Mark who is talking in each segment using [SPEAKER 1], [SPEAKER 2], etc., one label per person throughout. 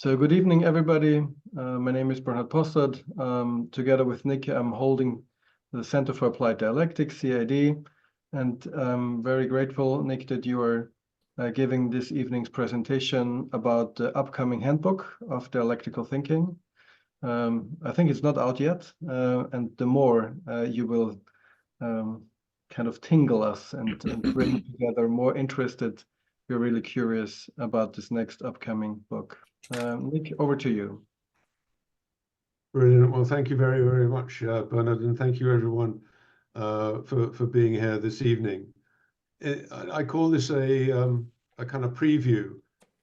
[SPEAKER 1] So good evening, everybody. My name is Bernhard Postad. Together with Nick, I'm holding the Center for Applied Dialectics, CID, and I'm very grateful, Nick, that you are giving this evening's presentation about the upcoming Handbook of Dialectical Thinking. I think it's not out yet, and the more you will kind of tingle us and bring together more interested, we're really curious about this next upcoming book. Nick, over to you.
[SPEAKER 2] Brilliant. Well, thank you very, very much, Bernard, and thank you everyone for being here this evening. I call this a kind of preview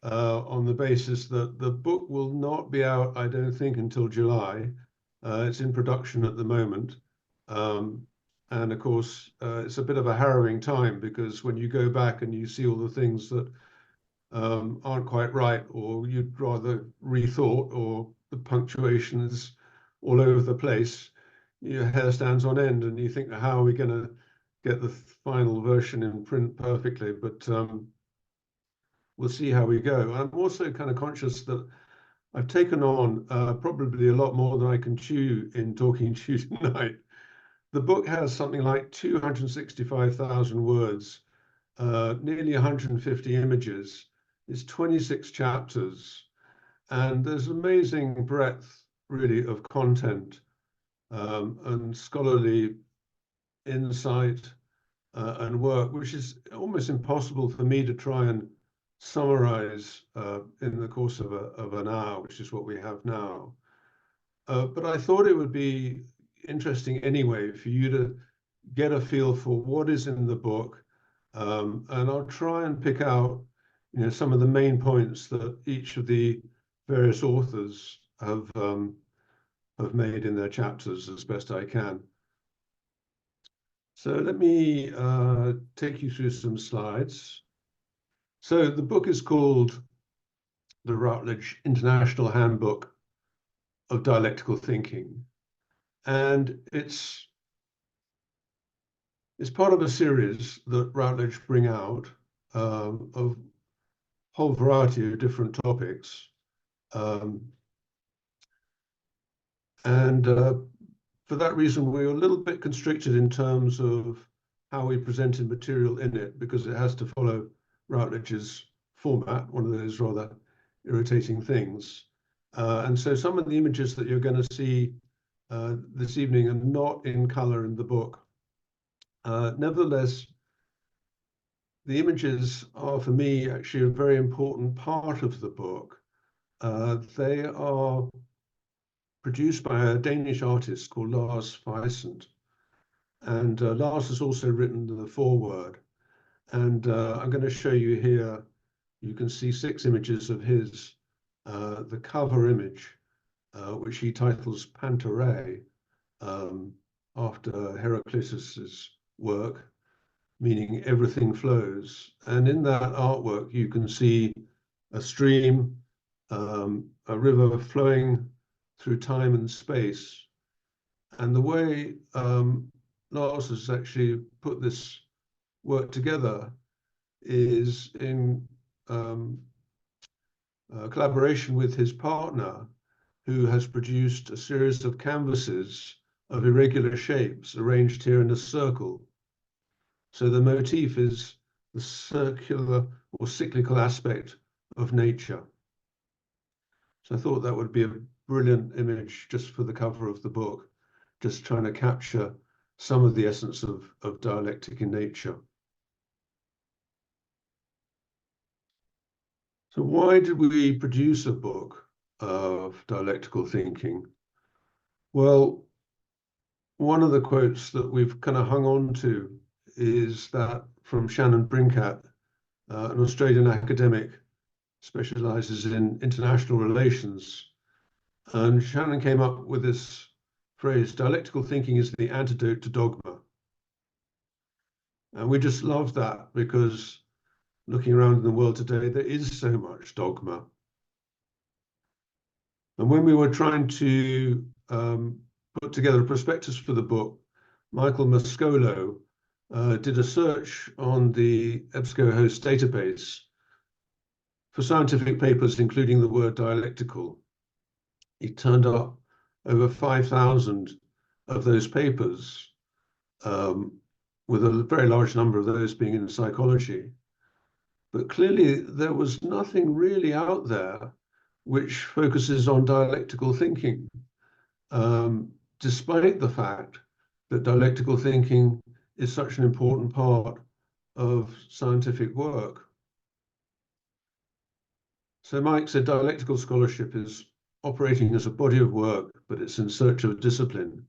[SPEAKER 2] on the basis that the book will not be out, I don't think, until July. It's in production at the moment. And of course, it's a bit of a harrowing time because when you go back and you see all the things that aren't quite right, or you'd rather rethought, or the punctuation is all over the place, your hair stands on end and you think, how are we going to get the final version in print perfectly? But we'll see how we go. I'm also kind of conscious that I've taken on probably a lot more than I can chew in talking to you tonight. The book has something like 265,000 words, nearly 150 images. It's 26 chapters, and there's amazing breadth, really, of content and scholarly insight and work, which is almost impossible for me to try and summarize in the course of an hour, which is what we have now. But I thought it would be interesting anyway for you to get a feel for what is in the book, and I'll try and pick out some of the main points that each of the various authors have made in their chapters as best I can. So let me take you through some slides. So the book is called the Routledge International Handbook of Dialectical Thinking, and it's part of a series that Routledge bring out of a whole variety of different topics. For that reason, we're a little bit constricted in terms of how we presented material in it, because it has to follow Routledge's format, one of those rather irritating things. And so some of the images that you're going to see this evening are not in color in the book. Nevertheless, the images are, for me, actually a very important part of the book. They are produced by a Danish artist called Lars Feisent. And Lars has also written the foreword. And I'm going to show you here, you can see 6 images of his, the cover image, which he titles Pantarei, after Heraclitus's work, meaning everything flows. And in that artwork, you can see a stream, a river flowing through time and space. And the way Lars has actually put this work together is in collaboration with his partner, who has produced a series of canvases of irregular shapes arranged here in a circle. So the motif is the circular or cyclical aspect of nature. So I thought that would be a brilliant image just for the cover of the book, just trying to capture some of the essence of dialectic in nature. So why did we produce a book of dialectical thinking? Well, one of the quotes that we've kind of hung on to is that from Shannon, an Australian academic, specializes in international relations. And Shannon came up with this phrase, dialectical thinking is the antidote to dogma. And we just love that because looking around in the world today, there is so much dogma. And when we were trying to put together a prospectus for the book, Michael Mascolo did a search on the EBSCOhost database for scientific papers, including the word dialectical. He turned up over 5,000 of those papers, with a very large number of those being in psychology. But clearly there was nothing really out there which focuses on dialectical thinking, despite the fact that dialectical thinking is such an important part of scientific work. So Mike said dialectical scholarship is operating as a body of work, but it's in search of a discipline.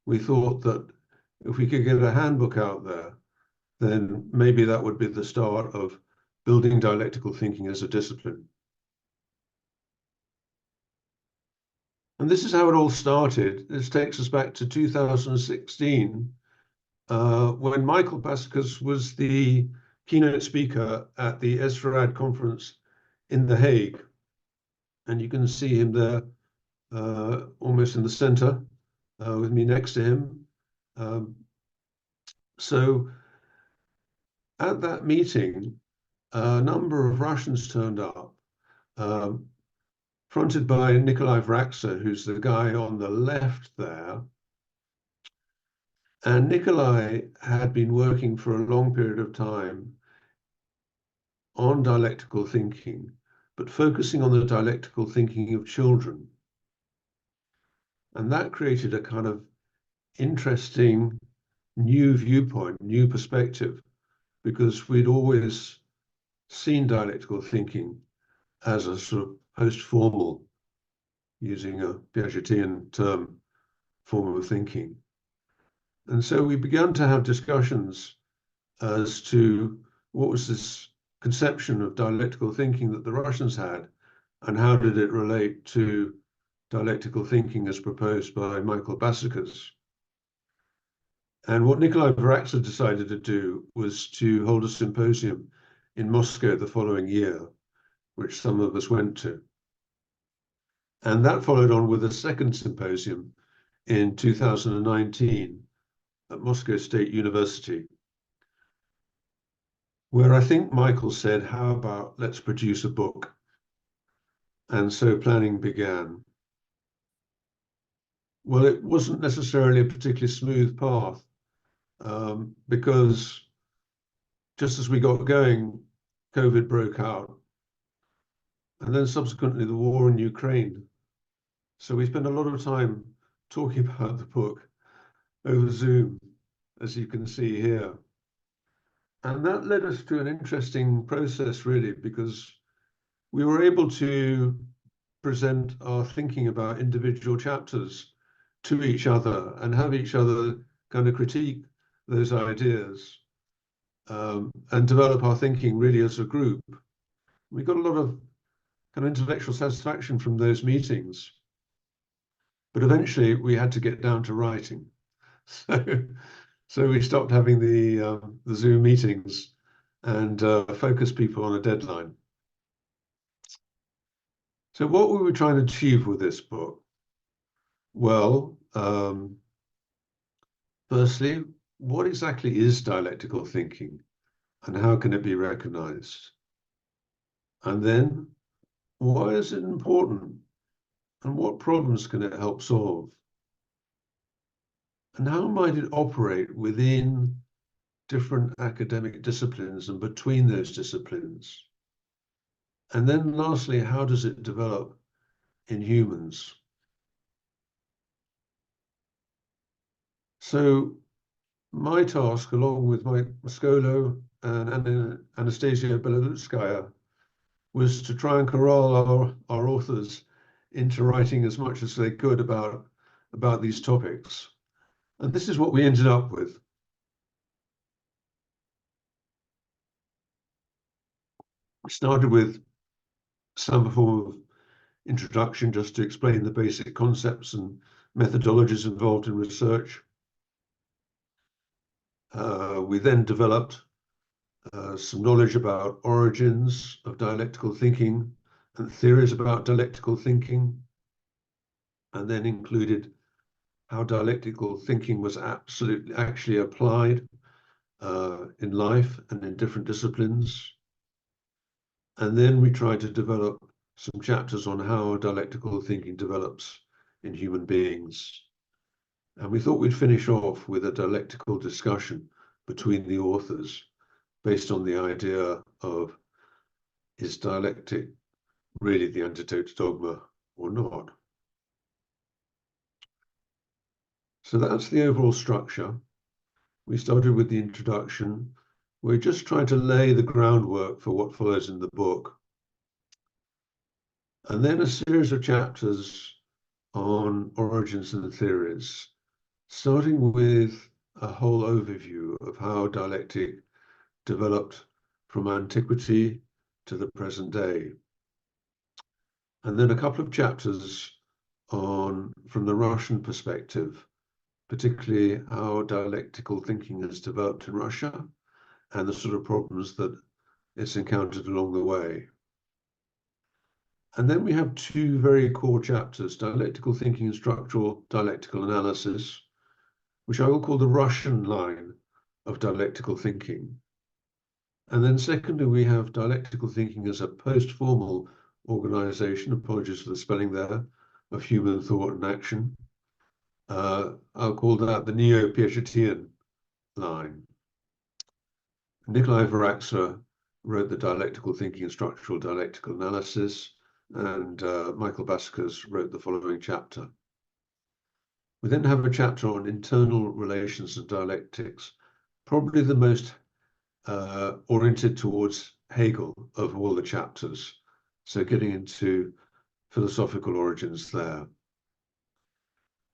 [SPEAKER 2] We thought that if we could get a handbook out there, then maybe that would be the start of building dialectical thinking as a discipline. And this is how it all started. This takes us back to 2016, when Michael Basicus was the keynote speaker at the ESRAD conference in The Hague. And you can see him there, almost in the center, with me next to him. So at that meeting, a number of Russians turned up, fronted by Nikolai Vraxa, who's the guy on the left there. And Nikolai had been working for a long period of time on dialectical thinking, but focusing on the dialectical thinking of children. And that created a kind of interesting new viewpoint, new perspective, because we'd always seen dialectical thinking as a sort of post-formal, using a Piagetian term, form of thinking. And so we began to have discussions as to what was this conception of dialectical thinking that the Russians had, and how did it relate to dialectical thinking as proposed by Michael Basicus. And what Nikolai Vraxa decided to do was to hold a symposium in Moscow the following year, which some of us went to. And that followed on with a second symposium in 2019 at Moscow State University, where I think Michael said, how about let's produce a book? And so planning began. Well, it wasn't necessarily a particularly smooth path, because just as we got going, COVID broke out, and then subsequently the war in Ukraine. So we spent a lot of time talking about the book over Zoom, as you can see here. And that led us to an interesting process, really, because we were able to present our thinking about individual chapters to each other and have each other kind of critique those ideas, and develop our thinking really as a group. We got a lot of kind of intellectual satisfaction from those meetings, but eventually we had to get down to writing. So we stopped having the Zoom meetings and focused people on a deadline. So what were we trying to achieve with this book? Well, firstly, what exactly is dialectical thinking and how can it be recognized? And then, why is it important and what problems can it help solve? And how might it operate within different academic disciplines and between those disciplines? And then lastly, how does it develop in humans? So my task, along with Mike Mascolo and Anastasia Belorutskaya, was to try and corral our authors into writing as much as they could about these topics. And this is what we ended up with. We started with some form of introduction just to explain the basic concepts and methodologies involved in research. We then developed some knowledge about origins of dialectical thinking and theories about dialectical thinking, and then included how dialectical thinking was actually applied in life and in different disciplines. And then we tried to develop some chapters on how dialectical thinking develops in human beings. And we thought we'd finish off with a dialectical discussion between the authors based on the idea of, is dialectic really the antidote to dogma or not? So that's the overall structure. We started with the introduction. We're just trying to lay the groundwork for what follows in the book. And then a series of chapters on origins and theories, starting with a whole overview of how dialectic developed from antiquity to the present day. And then a couple of chapters on from the Russian perspective, particularly how dialectical thinking has developed in Russia and the sort of problems that it's encountered along the way. And then we have two very core chapters, dialectical thinking and structural dialectical analysis, which I will call the Russian line of dialectical thinking. And then secondly, we have dialectical thinking as a post-formal organization, apologies for the spelling there, of human thought and action. I'll call that the Neo-Piagetian line. Nikolai Varaxa wrote the Dialectical Thinking and Structural Dialectical Analysis, and Michael Baskas wrote the following chapter. We then have a chapter on internal relations and dialectics, probably the most oriented towards Hegel of all the chapters, so getting into philosophical origins there.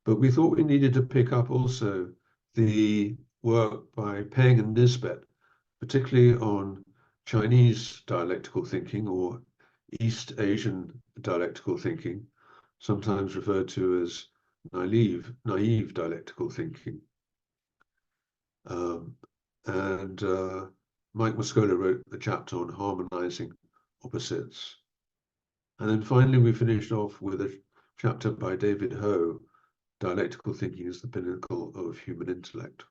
[SPEAKER 2] But we thought we needed to pick up also the work by Peng and Nisbet, particularly on Chinese dialectical thinking or East Asian dialectical thinking, sometimes referred to as naive dialectical thinking. And Mike Moscola wrote the chapter on harmonizing opposites. And then finally, we finished off with a chapter by David Ho, Dialectical Thinking is the Pinnacle of Human Intellect.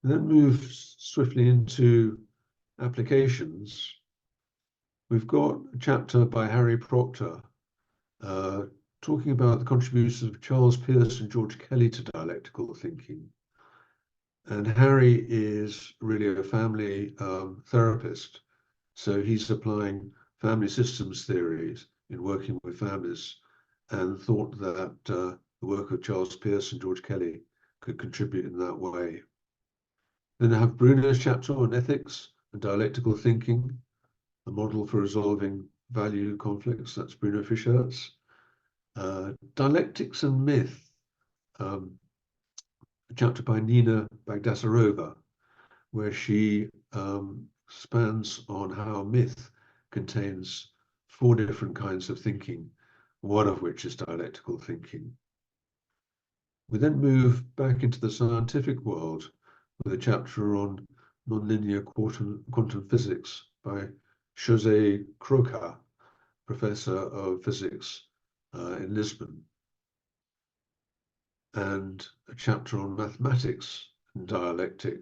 [SPEAKER 2] And then move swiftly into applications. We've got a chapter by Harry Proctor talking about the contributions of Charles Peirce and George Kelly to dialectical thinking. And Harry is really a family therapist. So he's applying family systems theories in working with families and thought that the work of Charles Peirce and George Kelly could contribute in that way. Then I have Bruno's chapter on ethics and dialectical thinking, a model for resolving value conflicts. That's Bruno Fischert's. Dialectics and myth, a chapter by Nina Bagdasarova, where she expands on how myth contains 4 different kinds of thinking, one of which is dialectical thinking. We then move back into the scientific world with a chapter on nonlinear quantum physics by José Croca, professor of physics in Lisbon, and a chapter on mathematics and dialectic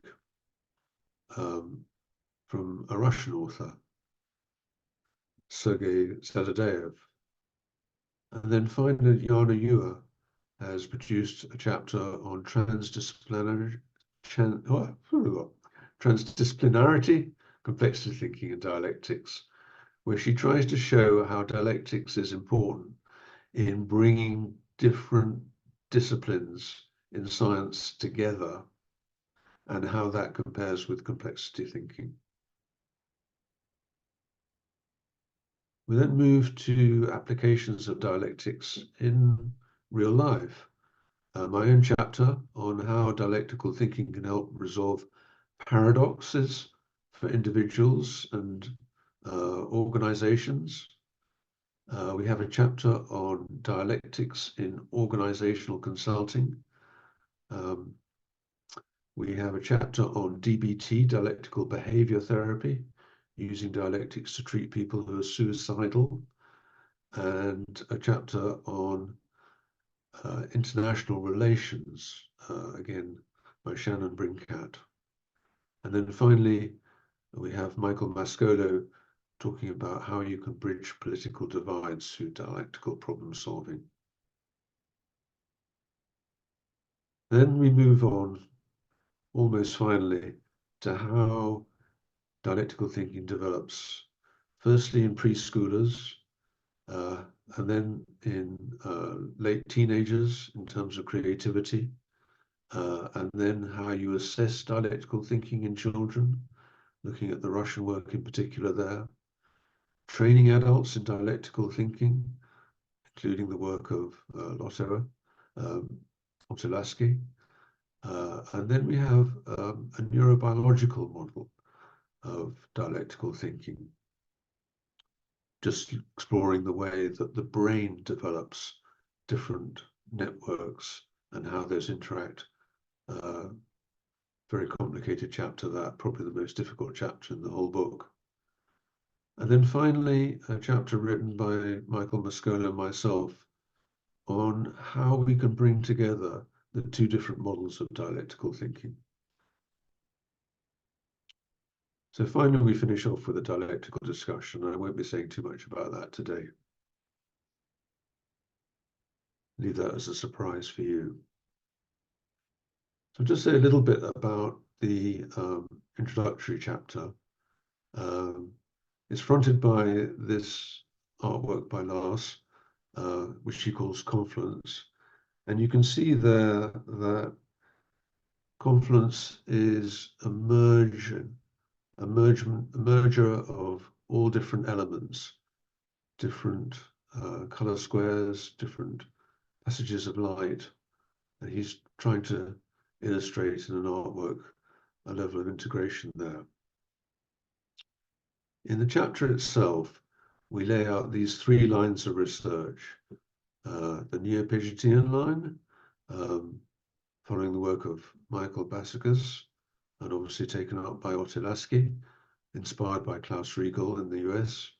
[SPEAKER 2] from a Russian author, Sergei Sadadeev. And then finally, Jana Ewer has produced a chapter on transdisciplinarity, complexity thinking, and dialectics, where she tries to show how dialectics is important in bringing different disciplines in science together and how that compares with complexity thinking. We then move to applications of dialectics in real life. My own chapter on how dialectical thinking can help resolve paradoxes for individuals and organizations. We have a chapter on dialectics in organizational consulting. We have a chapter on DBT, dialectical behavior therapy, using dialectics to treat people who are suicidal, and a chapter on international relations, again, by Shannon Brinkat. And then finally, we have Michael Mascolo talking about how you can bridge political divides through dialectical problem solving. Then we move on, almost finally, to how dialectical thinking develops, firstly in preschoolers, and then in late teenagers in terms of creativity, and then how you assess dialectical thinking in children, looking at the Russian work in particular there, training adults in dialectical thinking, including the work of Lotto, Otolaski. And then we have a neurobiological model of dialectical thinking, just exploring the way that the brain develops different networks and how those interact. Very complicated chapter, that probably the most difficult chapter in the whole book. And then finally, a chapter written by Michael Mascolo and myself on how we can bring together the two different models of dialectical thinking. So finally, we finish off with a dialectical discussion. I won't be saying too much about that today. Leave that as a surprise for you. So just say a little bit about the introductory chapter. It's fronted by this artwork by Lars, which he calls Confluence. And you can see there that confluence is a merger of all different elements, different color squares, different passages of light. And he's trying to illustrate in an artwork a level of integration there. In the chapter itself, we lay out these three lines of research. The Neo-Pagetian line, following the work of Michael Bassikas, and obviously taken up by Otolaski, inspired by Klaus Riegel in the US.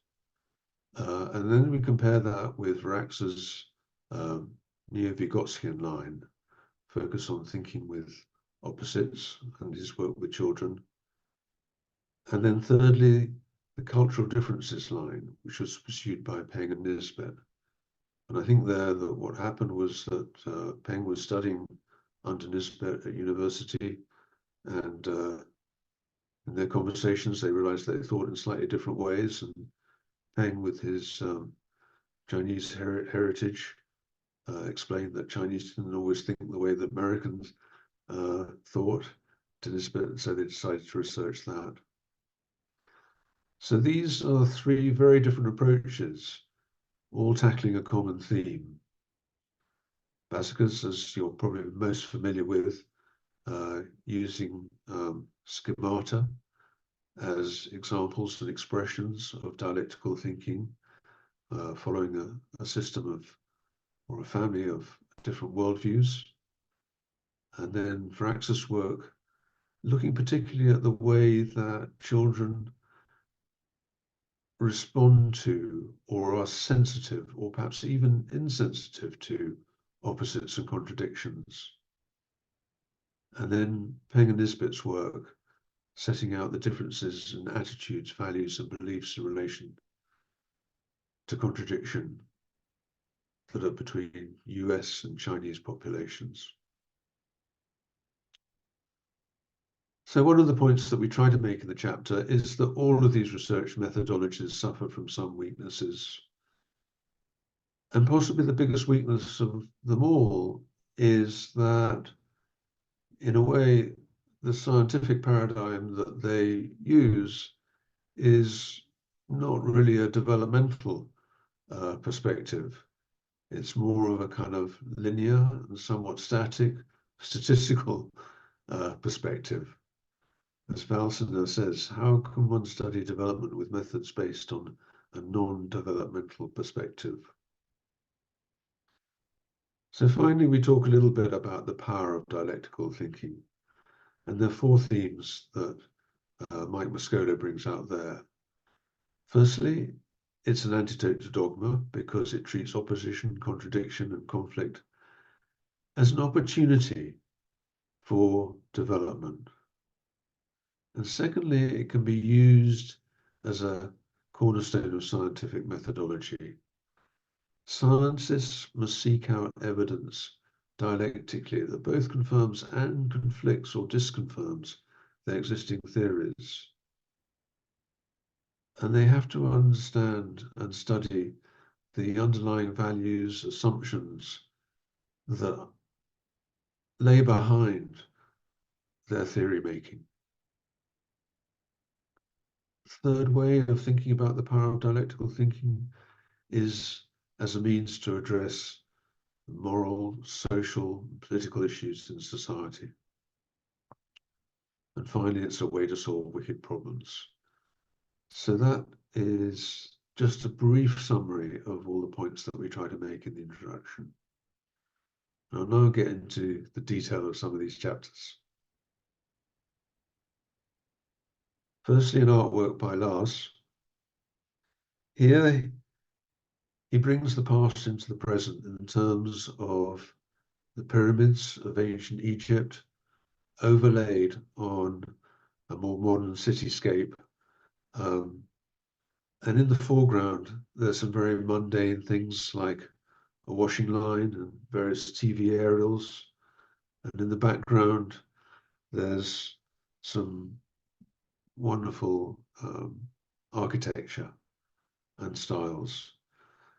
[SPEAKER 2] And then we compare that with Varax's Neo-Vygotskian line, focus on thinking with opposites and his work with children. And then thirdly, the cultural differences line, which was pursued by Peng and Nisbet. And I think there that what happened was that Peng was studying under Nisbet at university, and in their conversations, they realized they thought in slightly different ways. And Peng, with his Chinese heritage, explained that Chinese didn't always think the way that Americans thought to Nisbet, so they decided to research that. So these are three very different approaches, all tackling a common theme. Bassikas, as you're probably most familiar with, using schemata as examples and expressions of dialectical thinking, following a system of, or a family of different worldviews. And then Varax's work, looking particularly at the way that children respond to or are sensitive or perhaps even insensitive to opposites and contradictions. And then Peng and Nisbet's work, setting out the differences in attitudes, values, and beliefs in relation to contradiction that are between US and Chinese populations. So one of the points that we try to make in the chapter is that all of these research methodologies suffer from some weaknesses. And possibly the biggest weakness of them all is that, in a way, the scientific paradigm that they use is not really a developmental perspective. It's more of a kind of linear and somewhat static statistical perspective. As Valsender says, how can one study development with methods based on a non-developmental perspective? So finally, we talk a little bit about the power of dialectical thinking. And there are four themes that Mike Mascolo brings out there. Firstly, it's an antidote to dogma because it treats opposition, contradiction, and conflict as an opportunity for development. And secondly, it can be used as a cornerstone of scientific methodology. Scientists must seek out evidence dialectically that both confirms and conflicts or disconfirms their existing theories. And they have to understand and study the underlying values, assumptions that lay behind their theory making. Third way of thinking about the power of dialectical thinking is as a means to address moral, social, political issues in society. And finally, it's a way to solve wicked problems. So that is just a brief summary of all the points that we try to make in the introduction. I'll now get into the detail of some of these chapters. Firstly, an artwork by Lars. Here, he brings the past into the present in terms of the pyramids of ancient Egypt overlaid on a more modern cityscape. And in the foreground, there's some very mundane things like a washing line and various TV aerials. And in the background, there's some wonderful architecture and styles.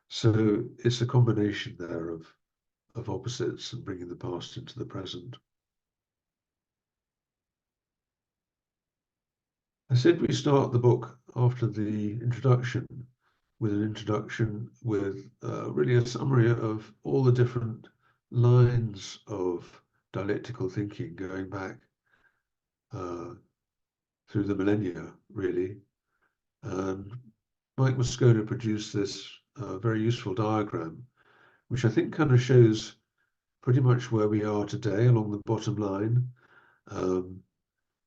[SPEAKER 2] So it's a combination there of opposites and bringing the past into the present. I said we start the book after the introduction with an introduction with really a summary of all the different lines of dialectical thinking going back through the millennia, really. And Mike Moscona produced this very useful diagram, which I think kind of shows pretty much where we are today along the bottom line,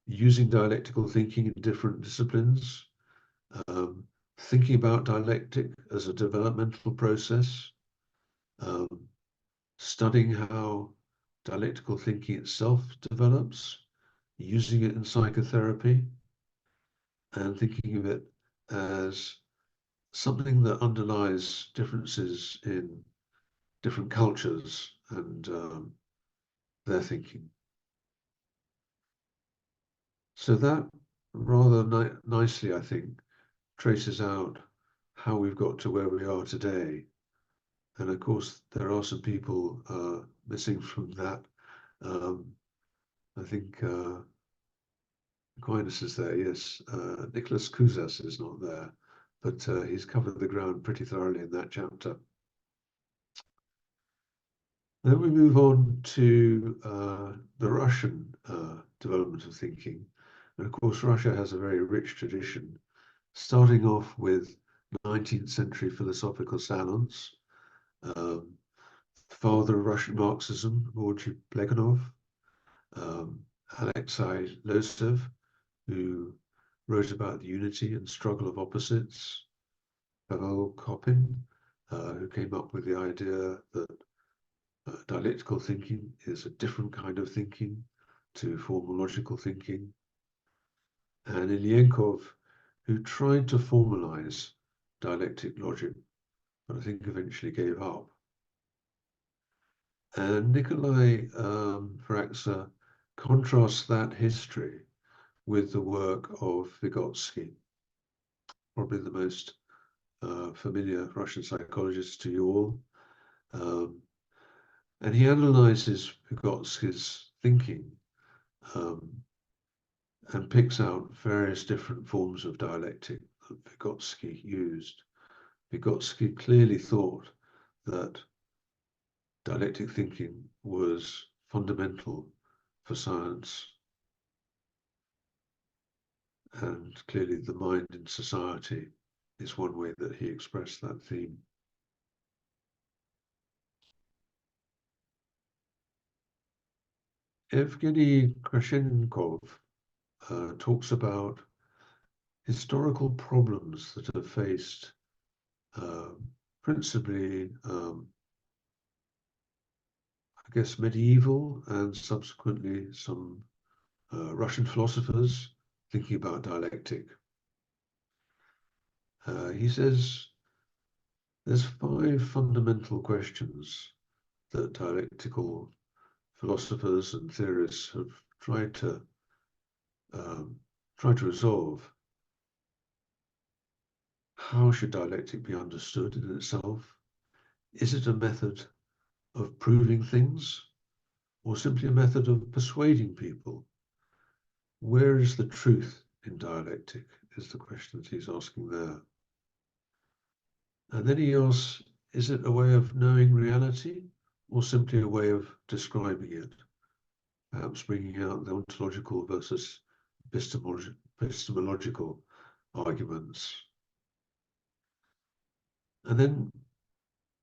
[SPEAKER 2] using dialectical thinking in different disciplines, thinking about dialectic as a developmental process, studying how dialectical thinking itself develops, using it in psychotherapy, and thinking of it as something that underlies differences in different cultures and their thinking. So that rather nicely, I think, traces out how we've got to where we are today. And of course, there are some people missing from that. I think Aquinas is there, yes. Nicholas Kouzas is not there, but he's covered the ground pretty thoroughly in that chapter. Then we move on to the Russian development of thinking. And of course, Russia has a very rich tradition, starting off with 19th century philosophical salons, father of Russian Marxism, Georgy Plekhanov, Alexei Losev, who wrote about the unity and struggle of opposites, Pavel Kopin, who came up with the idea that dialectical thinking is a different kind of thinking to formal logical thinking, and Ilyenkov, who tried to formalize dialectic logic, but I think eventually gave up. And Nikolai Varaxa contrasts that history with the work of Vygotsky, probably the most familiar Russian psychologist to you all. And he analyzes Vygotsky's thinking and picks out various different forms of dialectic that Vygotsky used. Vygotsky clearly thought that dialectic thinking was fundamental for science, and clearly the mind in society is one way that he expressed that theme. Evgeny Krashenkov talks about historical problems that have faced principally, I guess, medieval and subsequently some Russian philosophers, thinking about dialectic. He says there's 5 fundamental questions that dialectical philosophers and theorists have tried to resolve. How should dialectic be understood in itself? Is it a method of proving things, or simply a method of persuading people? Where is the truth in dialectic, is the question that he's asking there. And then he asks, is it a way of knowing reality, or simply a way of describing it? Perhaps bringing out the ontological versus epistemological arguments. And then,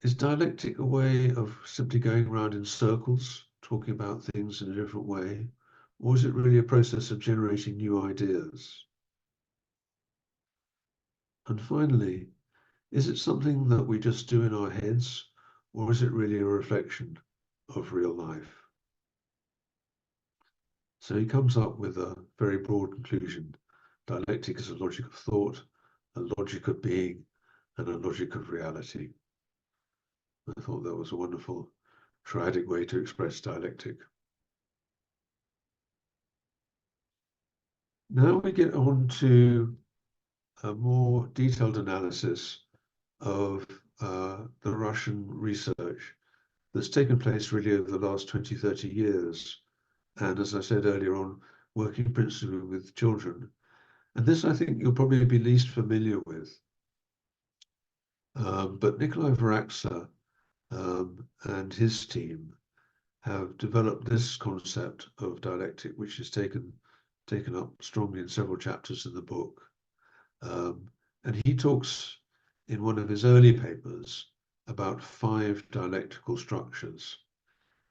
[SPEAKER 2] is dialectic a way of simply going around in circles, talking about things in a different way? Or is it really a process of generating new ideas? And finally, is it something that we just do in our heads, or is it really a reflection of real life? So he comes up with a very broad conclusion. Dialectic is a logic of thought, a logic of being, and a logic of reality. I thought that was a wonderful, triadic way to express dialectic. Now we get on to a more detailed analysis of the Russian research that's taken place really over the last 20, 30 years. And as I said earlier on, working principally with children. And this, I think, you'll probably be least familiar with. But Nikolai Varaksa and his team have developed this concept of dialectic, which is taken up strongly in several chapters in the book. And he talks in one of his early papers about 5 dialectical structures.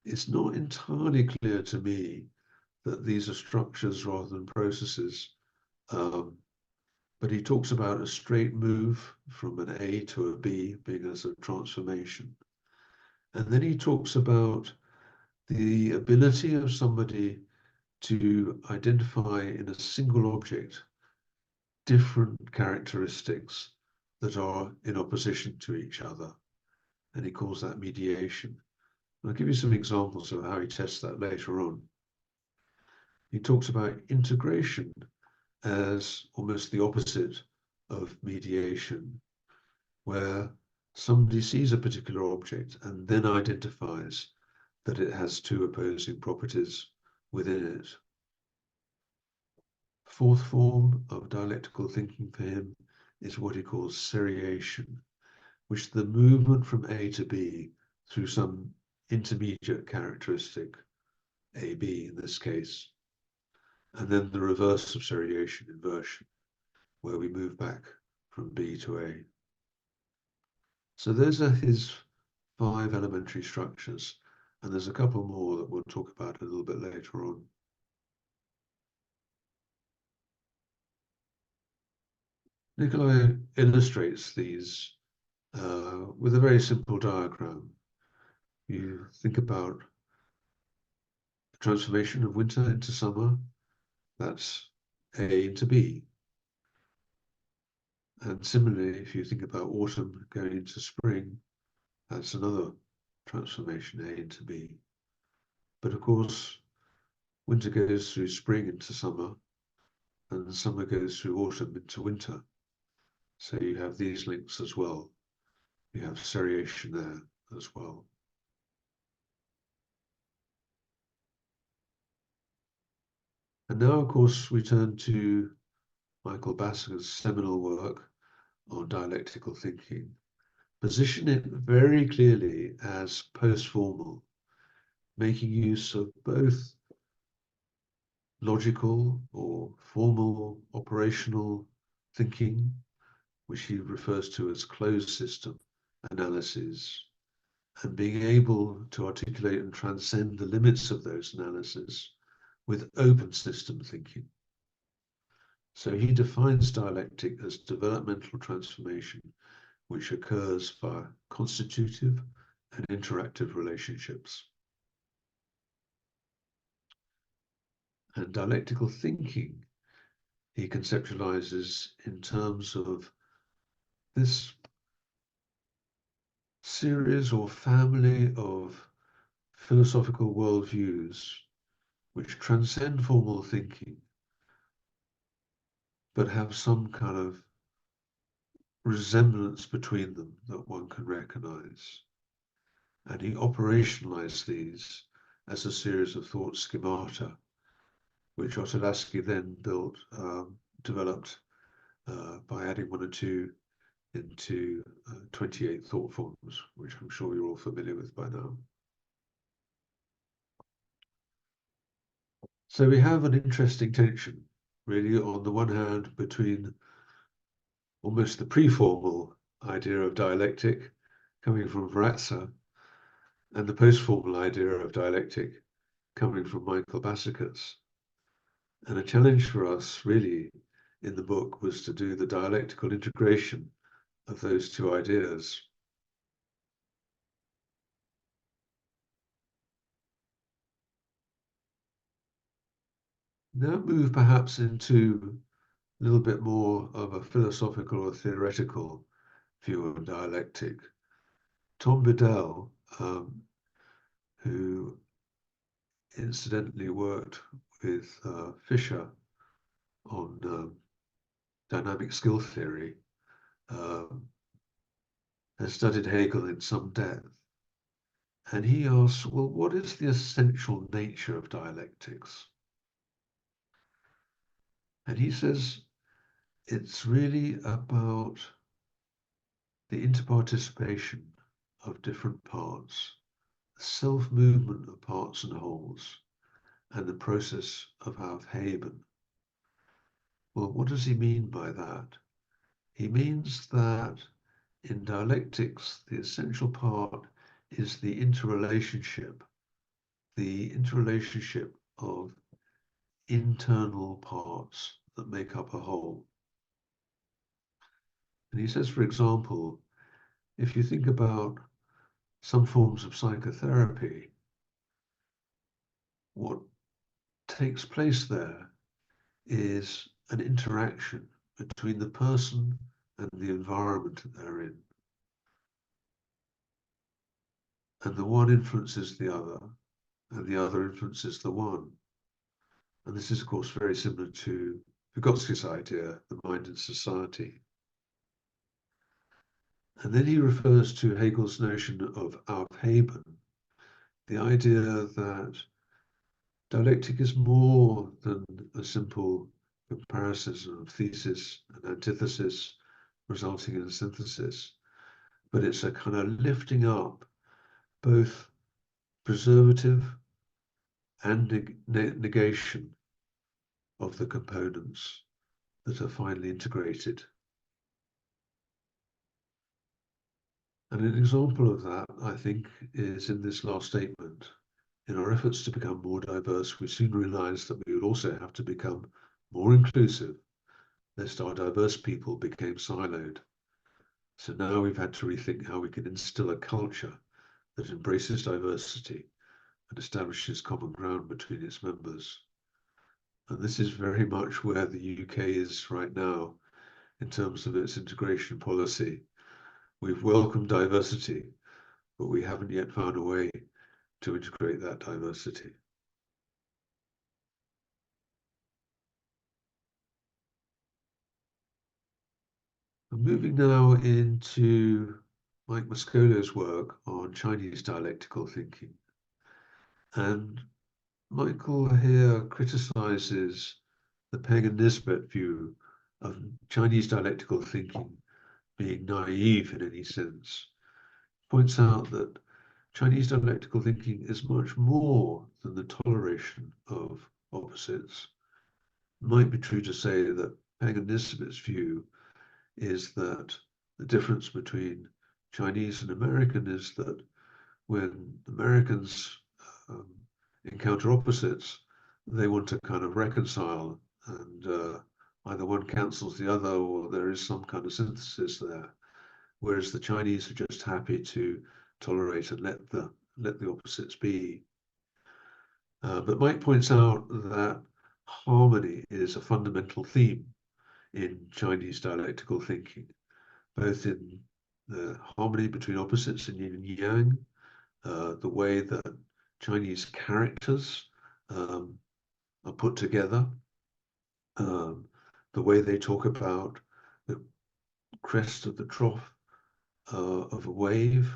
[SPEAKER 2] It's not entirely clear to me that these are structures rather than processes, but he talks about a straight move from an A to a B being as a transformation. And then he talks about the ability of somebody to identify in a single object different characteristics that are in opposition to each other. And he calls that mediation. I'll give you some examples of how he tests that later on. He talks about integration as almost the opposite of mediation, where somebody sees a particular object and then identifies that it has 2 opposing properties within it. Fourth form of dialectical thinking for him is what he calls seriation, which is the movement from A to B through some intermediate characteristic, AB in this case, and then the reverse of seriation, inversion, where we move back from B to A. So those are his 5 elementary structures, and there's a couple more that we'll talk about a little bit later on. Nikolai illustrates these with a very simple diagram. You think about the transformation of winter into summer, that's A into B. And similarly, if you think about autumn going into spring, that's another transformation, A into B. But of course, winter goes through spring into summer, and summer goes through autumn into winter. So you have these links as well. You have seriation there as well. And now, of course, we turn to Michael Basker's seminal work on dialectical thinking. Position it very clearly as post-formal, making use of both logical or formal operational thinking, which he refers to as closed system analysis, and being able to articulate and transcend the limits of those analyses with open system thinking. So he defines dialectic as developmental transformation, which occurs via constitutive and interactive relationships. And dialectical thinking he conceptualizes in terms of this series or family of philosophical worldviews which transcend formal thinking, but have some kind of resemblance between them that one can recognize. And he operationalized these as a series of thought schemata, which Ottolaski then developed by adding one or two into 28 thought forms, which I'm sure you're all familiar with by now. So we have an interesting tension, really, on the one hand, between almost the pre-formal idea of dialectic coming from Varadsa and the post-formal idea of dialectic coming from Michael Bassicas. And a challenge for us, really, in the book was to do the dialectical integration of those two ideas. Now move perhaps into a little bit more of a philosophical or theoretical view of dialectic. Tom Biddell, who incidentally worked with Fisher on dynamic skill theory, has studied Hegel in some depth. And he asks, well, what is the essential nature of dialectics? And he says, it's really about the interparticipation of different parts, the self-movement of parts and wholes, and the process of Aufheben. Well, what does he mean by that? He means that in dialectics, the essential part is the interrelationship of internal parts that make up a whole. And he says, for example, if you think about some forms of psychotherapy, what takes place there is an interaction between the person and the environment that they're in. And the one influences the other, and the other influences the one. And this is, of course, very similar to Vygotsky's idea, the mind in society. And then he refers to Hegel's notion of Aufheben, the idea that dialectic is more than a simple comparison of thesis and antithesis resulting in a synthesis, but it's a kind of lifting up both preservative and negation of the components that are finally integrated. And an example of that, I think, is in this last statement. In our efforts to become more diverse, we soon realized that we would also have to become more inclusive, lest our diverse people became siloed. So now we've had to rethink how we can instill a culture that embraces diversity and establishes common ground between its members. And this is very much where the UK is right now in terms of its integration policy. We've welcomed diversity, but we haven't yet found a way to integrate that diversity. I'm moving now into Mike Moscolo's work on Chinese dialectical thinking. And Michael here criticizes the Peng and Nisbet view of Chinese dialectical thinking being naive in any sense. Points out that Chinese dialectical thinking is much more than the toleration of opposites. It might be true to say that Peng and Nisbet's view is that the difference between Chinese and American is that when Americans encounter opposites, they want to kind of reconcile, and either one cancels the other or there is some kind of synthesis there. Whereas the Chinese are just happy to tolerate and let the opposites be. But Mike points out that harmony is a fundamental theme in Chinese dialectical thinking, both in the harmony between opposites in yin and yang, the way that Chinese characters are put together, the way they talk about the crest of the trough of a wave,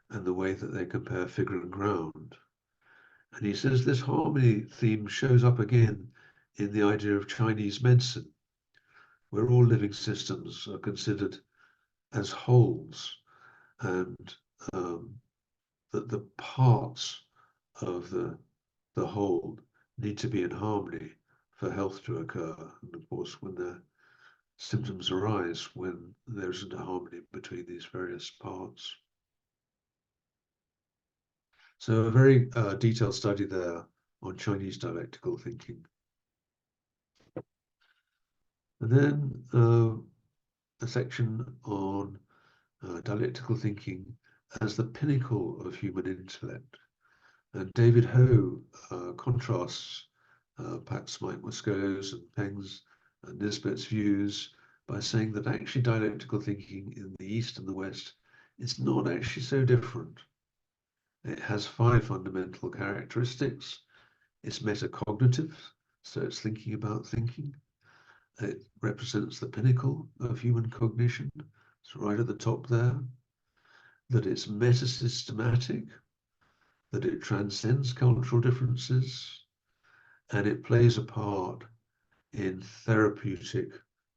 [SPEAKER 2] and the way that they compare figure and ground. And he says this harmony theme shows up again in the idea of Chinese medicine, where all living systems are considered as wholes, and that the parts of the whole need to be in harmony for health to occur. And of course, when the symptoms arise, when there isn't a harmony between these various parts. So a very detailed study there on Chinese dialectical thinking. And then a section on dialectical thinking as the pinnacle of human intellect. And David Ho contrasts Pat Smyth-Moscow's and Peng's and Nisbet's views by saying that actually dialectical thinking in the East and the West is not actually so different. It has 5 fundamental characteristics. It's metacognitive, so it's thinking about thinking. It represents the pinnacle of human cognition. It's right at the top there. That it's meta-systematic, that it transcends cultural differences, and it plays a part in therapeutic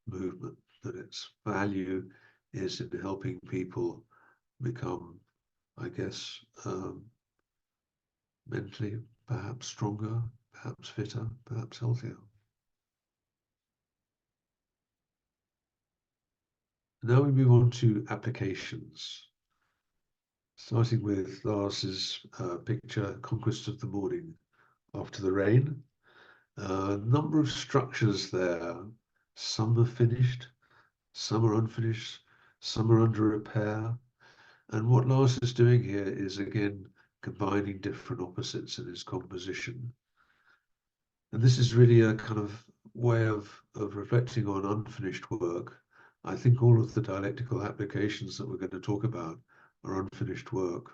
[SPEAKER 2] movement, that its value is in helping people become, I guess, mentally perhaps stronger, perhaps fitter, perhaps healthier. Now we move on to applications. Starting with Lars's picture, Conquest of the Morning After the Rain. A number of structures there. Some are finished, some are unfinished, some are under repair. And what Lars is doing here is, again, combining different opposites in his composition. And this is really a kind of way of reflecting on unfinished work. I think all of the dialectical applications that we're going to talk about are unfinished work.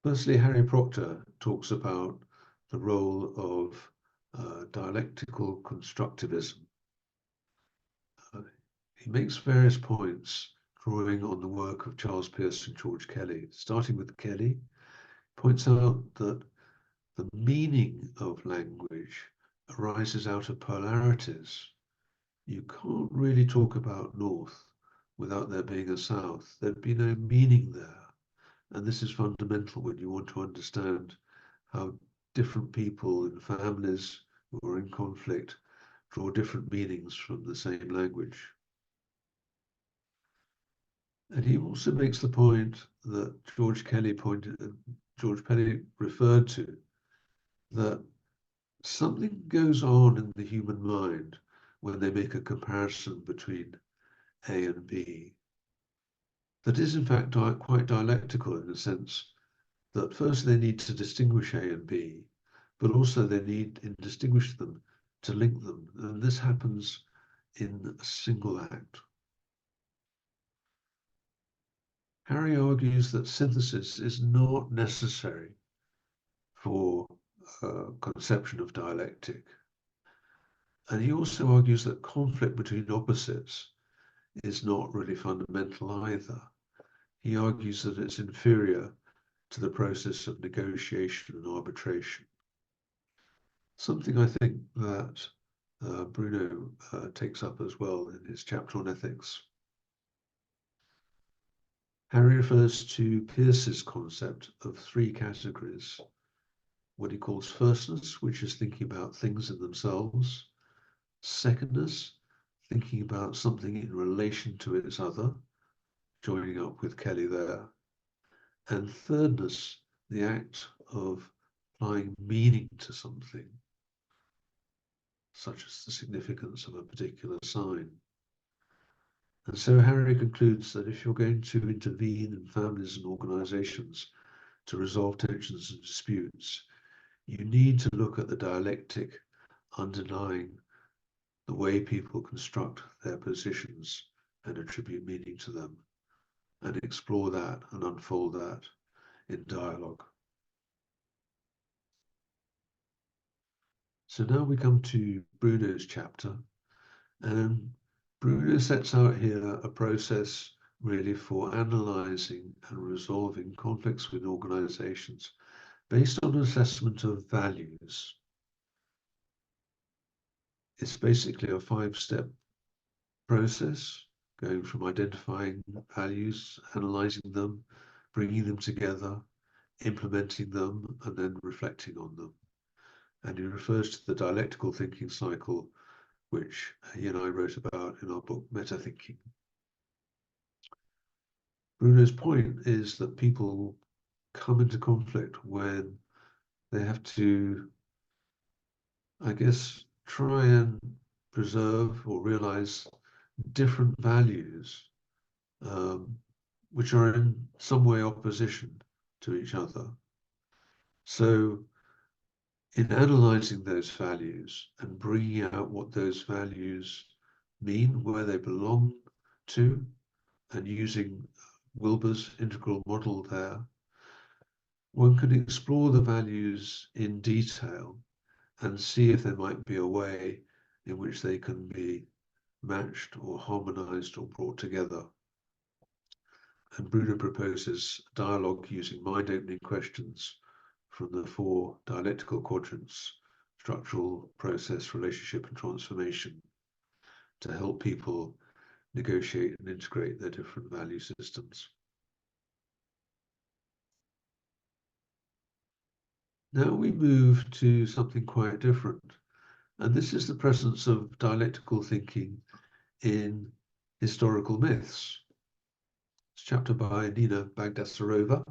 [SPEAKER 2] Firstly, Harry Proctor talks about the role of dialectical constructivism. He makes various points drawing on the work of Charles Peirce and George Kelly. Starting with Kelly, points out that the meaning of language arises out of polarities. You can't really talk about north without there being a south. There'd be no meaning there. And this is fundamental when you want to understand how different people and families who are in conflict draw different meanings from the same language. And he also makes the point that George Kelly referred to, that something goes on in the human mind when they make a comparison between A and B that is in fact quite dialectical, in the sense that first they need to distinguish A and B, but also they need, in distinguishing them, to link them. And this happens in a single act. Harry argues that synthesis is not necessary for conception of dialectic. And he also argues that conflict between opposites is not really fundamental either. He argues that it's inferior to the process of negotiation and arbitration. Something I think that Bruno takes up as well in his chapter on ethics. Harry refers to Peirce's concept of 3 categories: what he calls firstness, which is thinking about things in themselves; secondness, thinking about something in relation to its other, joining up with Kelly there; and thirdness, the act of applying meaning to something, such as the significance of a particular sign. And so Harry concludes that if you're going to intervene in families and organizations to resolve tensions and disputes, you need to look at the dialectic underlying the way people construct their positions and attribute meaning to them, and explore that and unfold that in dialogue. So now we come to Bruno's chapter, and Bruno sets out here a process really for analyzing and resolving conflicts with organizations based on an assessment of values. It's basically a 5-step process, going from identifying values, analyzing them, bringing them together, implementing them, and then reflecting on them. And he refers to the dialectical thinking cycle, which he and I wrote about in our book, Meta Thinking. Bruno's point is that people come into conflict when they have to, I guess, try and preserve or realize different values, which are in some way opposition to each other. So in analyzing those values and bringing out what those values mean, where they belong to, and using Wilber's integral model there, one can explore the values in detail and see if there might be a way in which they can be matched or harmonized or brought together. And Bruno proposes dialogue using mind-opening questions from the 4 dialectical quadrants: structural, process, relationship, and transformation, to help people negotiate and integrate their different value systems. Now we move to something quite different, and this is the presence of dialectical thinking in historical myths. It's a chapter by Nina Bagdasarova,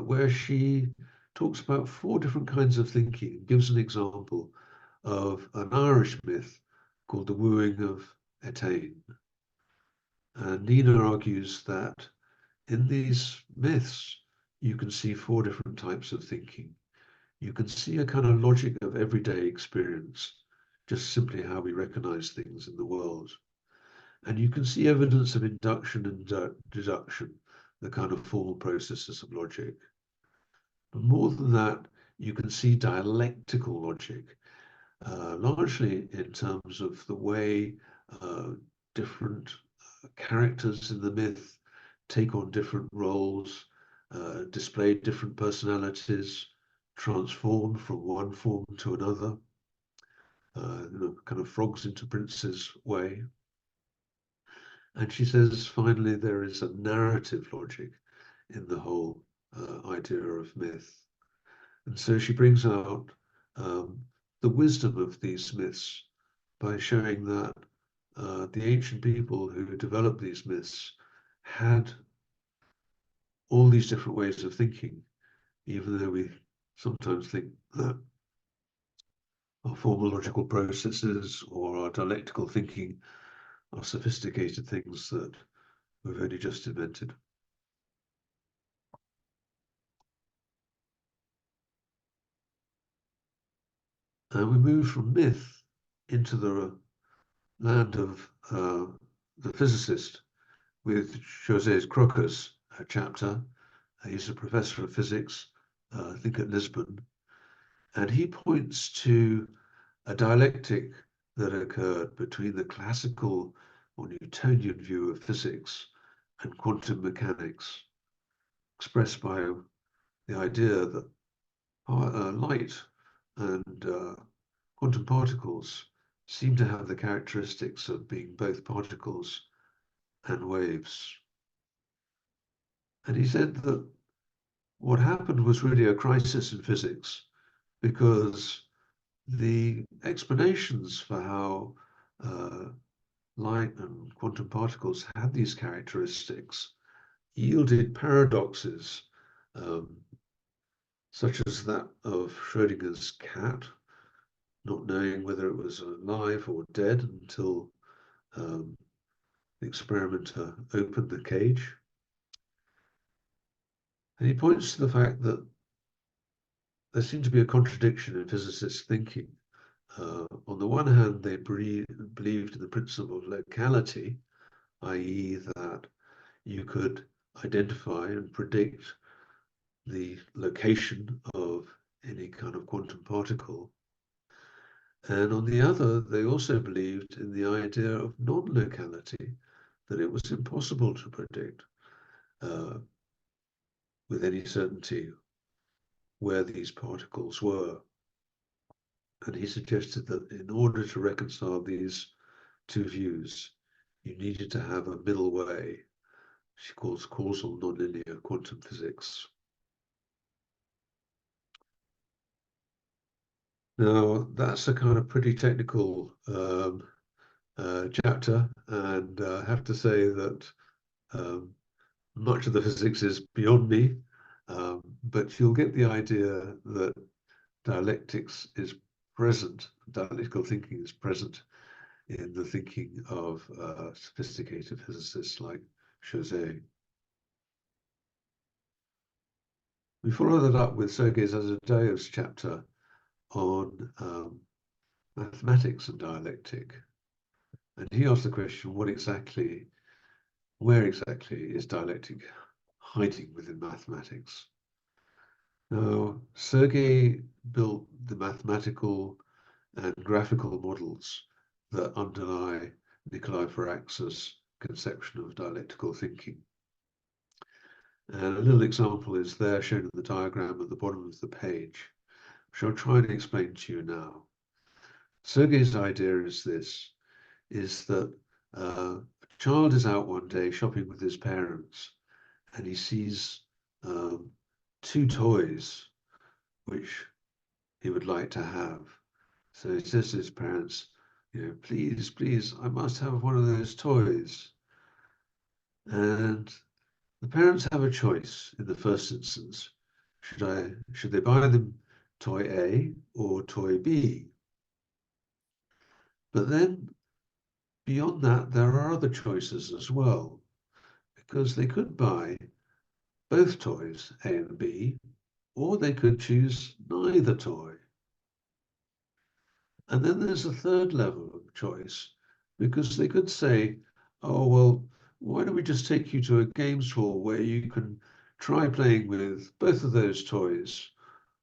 [SPEAKER 2] where she talks about 4 different kinds of thinking and gives an example of an Irish myth called the Wooing of Etain. And Nina argues that in these myths, you can see 4 different types of thinking. You can see a kind of logic of everyday experience, just simply how we recognize things in the world. And you can see evidence of induction and deduction, the kind of formal processes of logic. But more than that, you can see dialectical logic, largely in terms of the way different characters in the myth take on different roles, display different personalities, transform from one form to another, kind of frogs into princes way. And she says, finally, there is a narrative logic in the whole idea of myth. And so she brings out the wisdom of these myths by showing that the ancient people who developed these myths had all these different ways of thinking, even though we sometimes think that our formal logical processes or our dialectical thinking are sophisticated things that we've only just invented. And we move from myth into the land of the physicist with José Crocus, a chapter. He's a professor of physics, I think at Lisbon, and he points to a dialectic that occurred between the classical or Newtonian view of physics and quantum mechanics, expressed by the idea that light and quantum particles seem to have the characteristics of being both particles and waves. And he said that what happened was really a crisis in physics, because the explanations for how light and quantum particles had these characteristics yielded paradoxes, such as that of Schrödinger's cat, not knowing whether it was alive or dead until the experimenter opened the cage. And he points to the fact that there seemed to be a contradiction in physicists' thinking. On the one hand, they believed in the principle of locality, i.e., that you could identify and predict the location of any kind of quantum particle. And on the other, they also believed in the idea of non-locality, that it was impossible to predict with any certainty where these particles were. And he suggested that in order to reconcile these two views, you needed to have a middle way. She calls causal nonlinear quantum physics. Now, that's a kind of pretty technical chapter, and I have to say that much of the physics is beyond me, but you'll get the idea that dialectics is present, dialectical thinking is present in the thinking of sophisticated physicists like Jose. We follow that up with Sergei Zazadayev's chapter on mathematics and dialectic. And he asked the question, where exactly is dialectic hiding within mathematics? Now, Sergei built the mathematical and graphical models that underlie Nikolai Farax's conception of dialectical thinking. And a little example is there shown in the diagram at the bottom of the page, which I'll try and explain to you now. Sergei's idea is this, is that a child is out one day shopping with his parents, and he sees two toys which he would like to have. So he says to his parents, please, please, I must have one of those toys. And the parents have a choice in the first instance. Should they buy them toy A or toy B? But then beyond that, there are other choices as well, because they could buy both toys, A and B, or they could choose neither toy. And then there's a third level of choice, because they could say, oh, well, why don't we just take you to a games hall where you can try playing with both of those toys?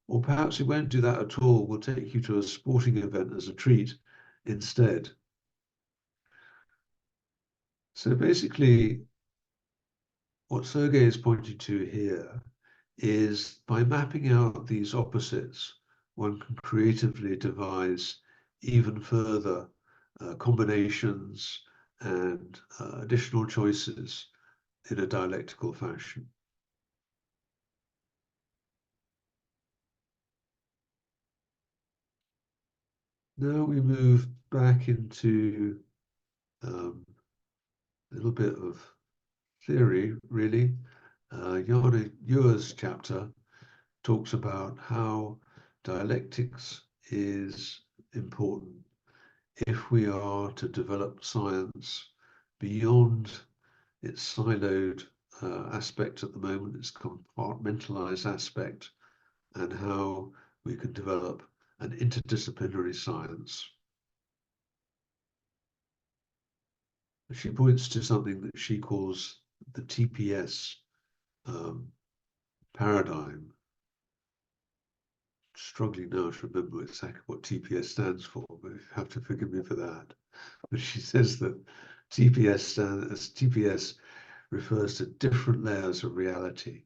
[SPEAKER 2] Or perhaps we won't do that at all. We'll take you to a sporting event as a treat instead. So basically, what Sergei is pointing to here is by mapping out these opposites, one can creatively devise even further combinations and additional choices in a dialectical fashion. Now we move back into a little bit of theory, really. Jana Ewer's chapter talks about how dialectics is important if we are to develop science beyond its siloed aspect at the moment, its compartmentalized aspect, and how we can develop an interdisciplinary science. She points to something that she calls the TPS paradigm. Struggling now to remember exactly what TPS stands for, but you have to forgive me for that. But she says that TPS refers to different layers of reality,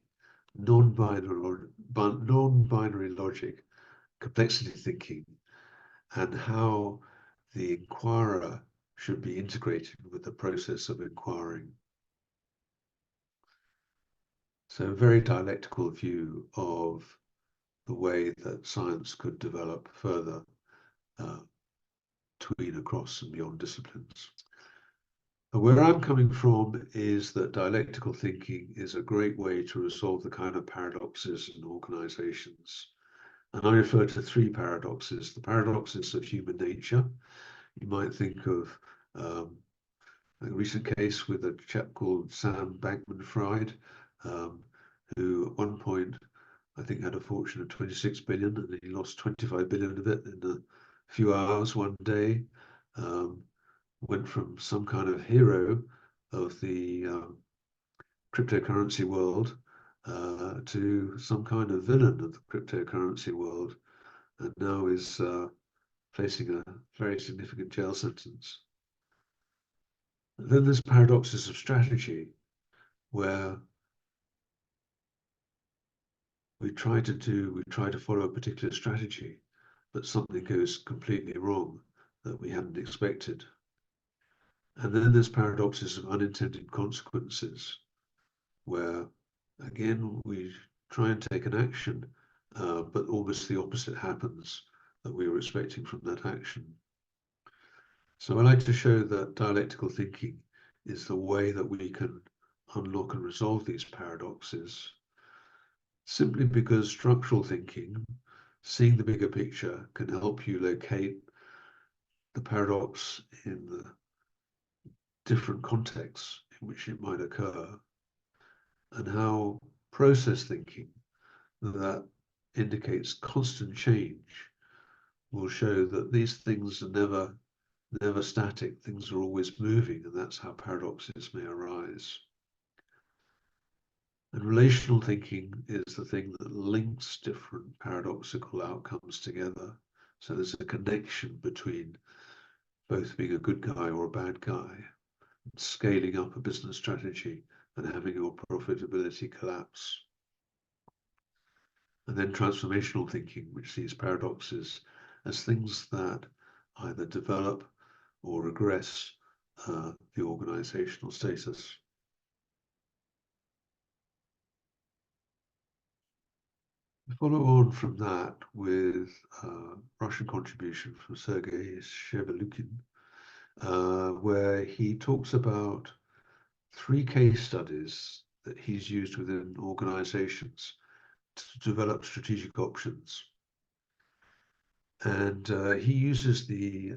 [SPEAKER 2] non-binary logic, complexity thinking, and how the inquirer should be integrated with the process of inquiring. So a very dialectical view of the way that science could develop further between, across, and beyond disciplines. Where I'm coming from is that dialectical thinking is a great way to resolve the kind of paradoxes in organizations. And I refer to three paradoxes. The paradoxes of human nature. You might think of a recent case with a chap called Sam Bankman-Fried, who at one point I think had a fortune of 26 billion, and he lost 25 billion of it in a few hours one day. Went from some kind of hero of the cryptocurrency world to some kind of villain of the cryptocurrency world, and now is facing a very significant jail sentence. And then there's paradoxes of strategy, where we try to follow a particular strategy, but something goes completely wrong that we hadn't expected. And then there's paradoxes of unintended consequences, where again we try and take an action, but almost the opposite happens that we were expecting from that action. So I like to show that dialectical thinking is the way that we can unlock and resolve these paradoxes, simply because structural thinking, seeing the bigger picture, can help you locate the paradox in the different contexts in which it might occur, and how process thinking that indicates constant change will show that these things are never static. Things are always moving, and that's how paradoxes may arise. And relational thinking is the thing that links different paradoxical outcomes together. So there's a connection between both being a good guy or a bad guy, scaling up a business strategy and having your profitability collapse. And then transformational thinking, which sees paradoxes as things that either develop or regress the organizational status. We follow on from that with Russian contribution from Sergei Shevelukin, where he talks about 3 case studies that he's used within organizations to develop strategic options. And he uses the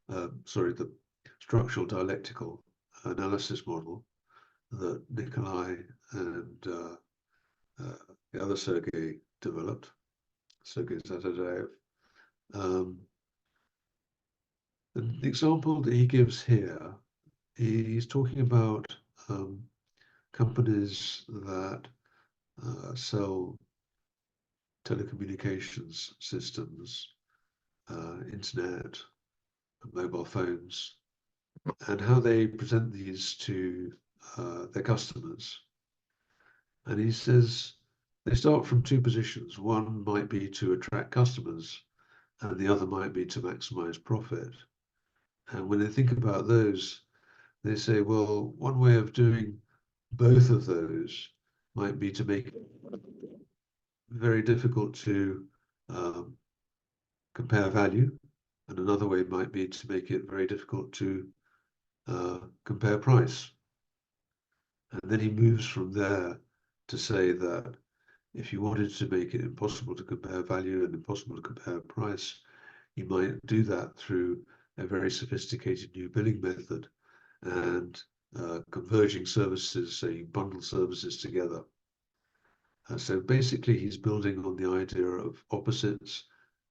[SPEAKER 2] the structural dialectical analysis model that Nikolai and the other Sergei developed, Sergei Zadadev. And the example that he gives here, he's talking about companies that sell telecommunications systems, internet, mobile phones, and how they present these to their customers. And he says they start from 2 positions. One might be to attract customers, and the other might be to maximize profit. And when they think about those, they say, well, one way of doing both of those might be to make it very difficult to compare value, and another way might be to make it very difficult to compare price. And then he moves from there to say that if you wanted to make it impossible to compare value and impossible to compare price, you might do that through a very sophisticated new billing method and converging services, so you bundle services together. So basically, he's building on the idea of opposites,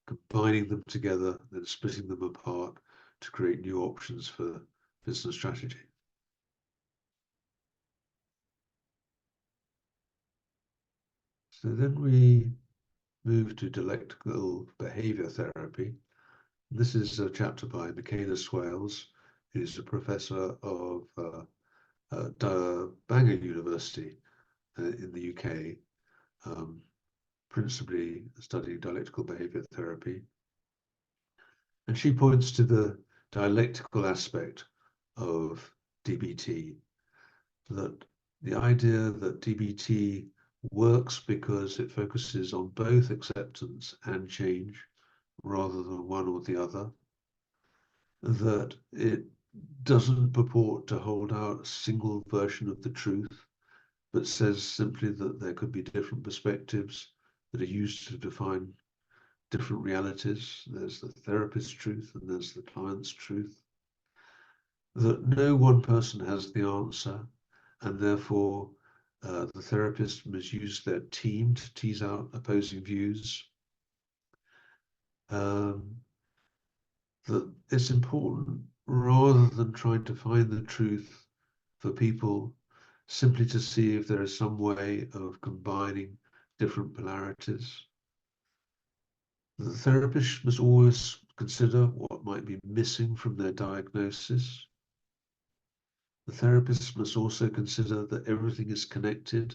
[SPEAKER 2] combining them together, then splitting them apart to create new options for business strategy. So then we move to dialectical behavior therapy. This is a chapter by Michaela Swales, who's a professor of Bangor University in the UK, principally studying dialectical behavior therapy. And she points to the dialectical aspect of DBT, that the idea that DBT works because it focuses on both acceptance and change rather than one or the other, that it doesn't purport to hold out a single version of the truth, but says simply that there could be different perspectives that are used to define different realities. There's the therapist's truth and there's the client's truth. That no one person has the answer, and therefore The therapist must use their team to tease out opposing views. That it's important, rather than trying to find the truth for people, simply to see if there is some way of combining different polarities. The therapist must always consider what might be missing from their diagnosis. The therapist must also consider that everything is connected,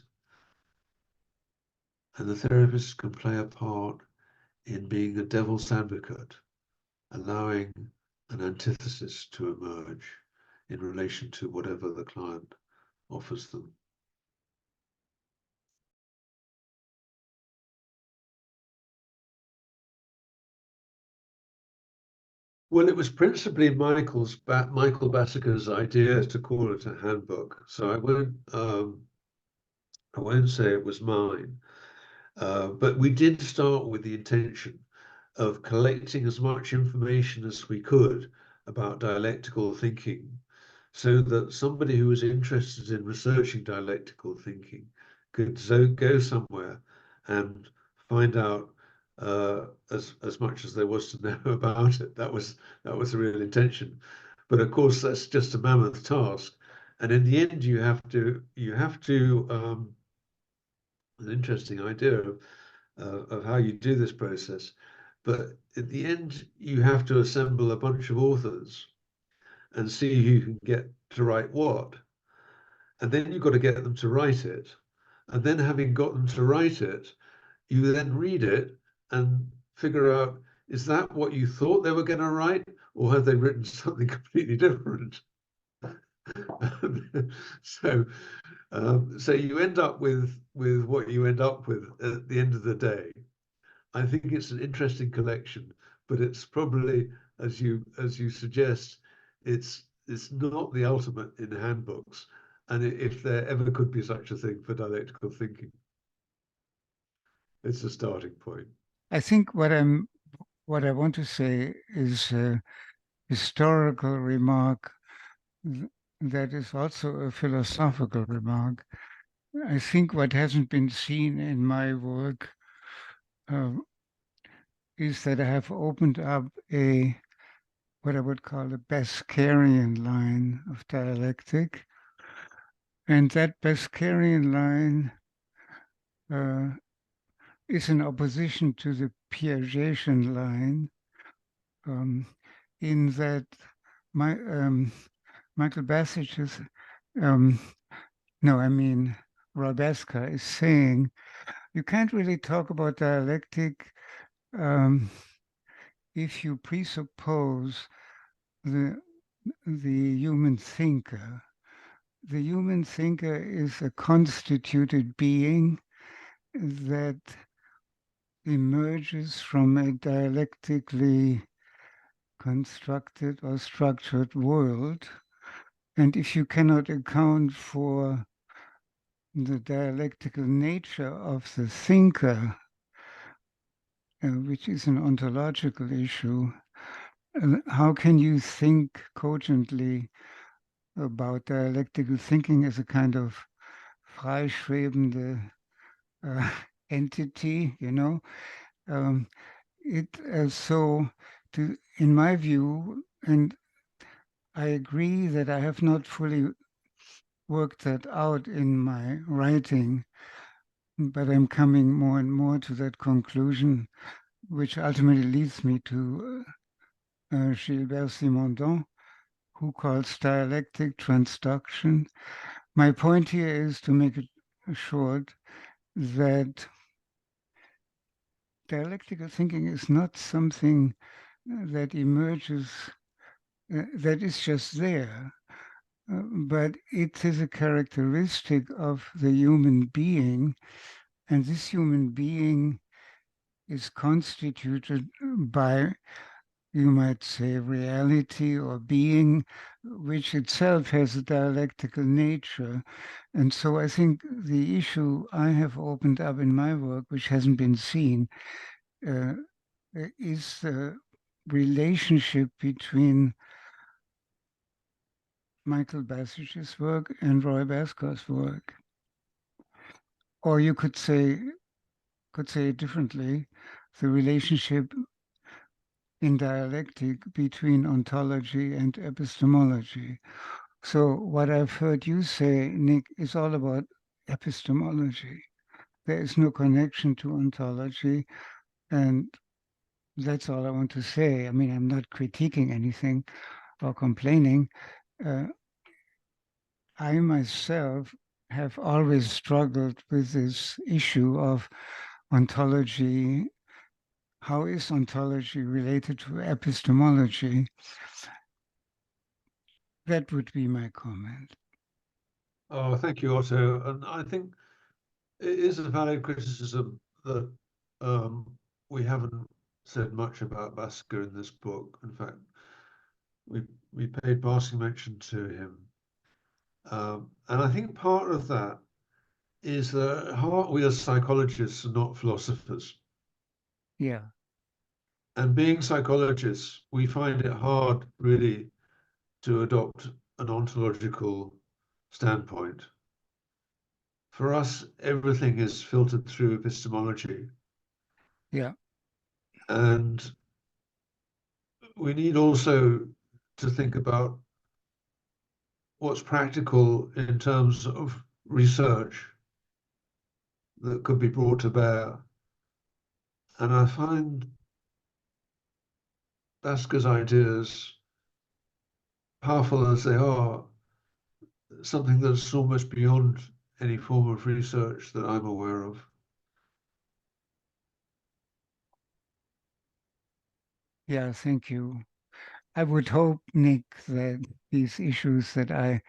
[SPEAKER 2] and the therapist can play a part in being a devil's advocate, allowing an antithesis to emerge in relation to whatever the client offers them. Well, it was principally Michael Bassicker's idea to call it a handbook, so I won't say it was mine. But we did start with the intention of collecting as much information as we could about dialectical thinking, so that somebody who was interested in researching dialectical thinking could go somewhere and find out as much as there was to know about it. That was the real intention. But of course, that's just a mammoth task. And in the end, you have to an interesting idea of how you do this process. But at the end, you have to assemble a bunch of authors and see who can get to write what. And then you've got to get them to write it. And then having got them to write it, you then read it and figure out, is that what you thought they were going to write? Or have they written something completely different? so so you end up with what you end up with at the end of the day. I think it's an interesting collection, but it's probably, as you suggest, it's not the ultimate in handbooks, and if there ever could be such a thing for dialectical thinking, it's a starting point.
[SPEAKER 3] I think what I want to say is a historical remark that is also a philosophical remark. I think what hasn't been seen in my work is that I have opened up what I would call a Baskerian line of dialectic. And that Baskerian line is in opposition to the Piagetian line, in that Michael Bassich is, Robeska is saying, you can't really talk about dialectic if you presuppose the human thinker. The human thinker is a constituted being that emerges from a dialectically constructed or structured world. And if you cannot account for the dialectical nature of the thinker, which is an ontological issue, how can you think cogently about dialectical thinking as a kind of freischwebende entity, you know? In my view, and I agree that I have not fully worked that out in my writing, but I'm coming more and more to that conclusion, which ultimately leads me to Gilbert Simondon, who calls dialectic transduction. My point here is, to make it short, that dialectical thinking is not something that emerges, that is just there, but it is a characteristic of the human being, and this human being is constituted by, you might say, reality or being, which itself has a dialectical nature. And so I think the issue I have opened up in my work, which hasn't been seen, is the relationship between Michael Bassich's work and Roy Basker's work. or you could say it differently, the relationship in dialectic between ontology and epistemology. So what I've heard you say, Nick, is all about epistemology. There is no connection to ontology, and that's all I want to say. I mean, I'm not critiquing anything or complaining. I myself have always struggled with this issue of ontology. How is ontology related to epistemology? That would be my comment.
[SPEAKER 2] Oh, thank you, Otto. And I think it is a valid criticism that we haven't said much about Basker in this book. In fact, we paid passing mention to him. And I think part of that is that at heart we as psychologists are not philosophers.
[SPEAKER 3] Yeah.
[SPEAKER 2] And being psychologists, we find it hard really to adopt an ontological standpoint. For us, everything is filtered through epistemology.
[SPEAKER 3] Yeah.
[SPEAKER 2] And we need also to think about what's practical in terms of research that could be brought to bear. And I find Basker's ideas, powerful as they are, something that's almost beyond any form of research that I'm aware of.
[SPEAKER 3] Yeah, thank you. I would hope, Nick, that these issues that I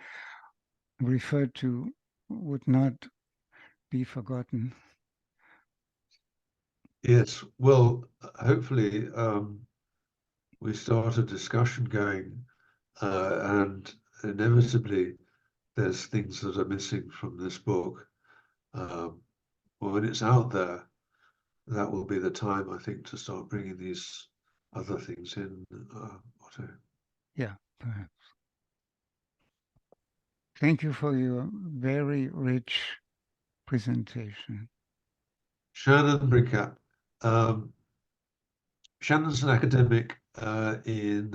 [SPEAKER 3] referred to would not be forgotten.
[SPEAKER 2] Yes, well, hopefully we start a discussion going, and inevitably there's things that are missing from this book. Well, when it's out there, that will be the time, I think, to start bringing these other things in, Otto.
[SPEAKER 3] Yeah, perhaps. Thank you for your very rich presentation.
[SPEAKER 2] Shannon Brinkat. Shannon's an academic in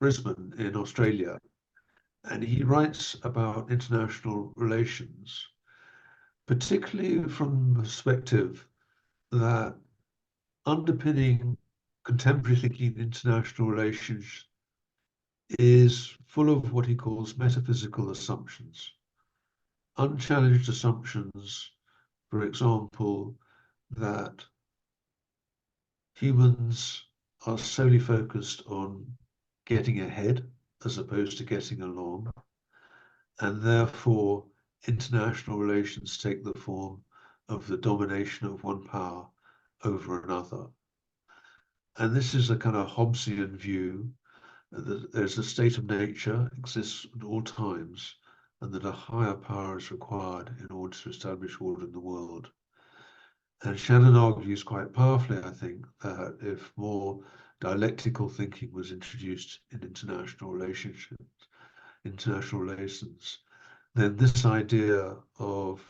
[SPEAKER 2] Brisbane in Australia, and he writes about international relations, particularly from the perspective that underpinning contemporary thinking in international relations is full of what he calls metaphysical assumptions, unchallenged assumptions, for example, that humans are solely focused on getting ahead as opposed to getting along, and therefore international relations take the form of the domination of one power over another. And this is a kind of Hobbesian view that there's a state of nature exists at all times, and that a higher power is required in order to establish order in the world. And Shannon argues quite powerfully, I think, that if more dialectical thinking was introduced in international relationships, international relations, then this idea of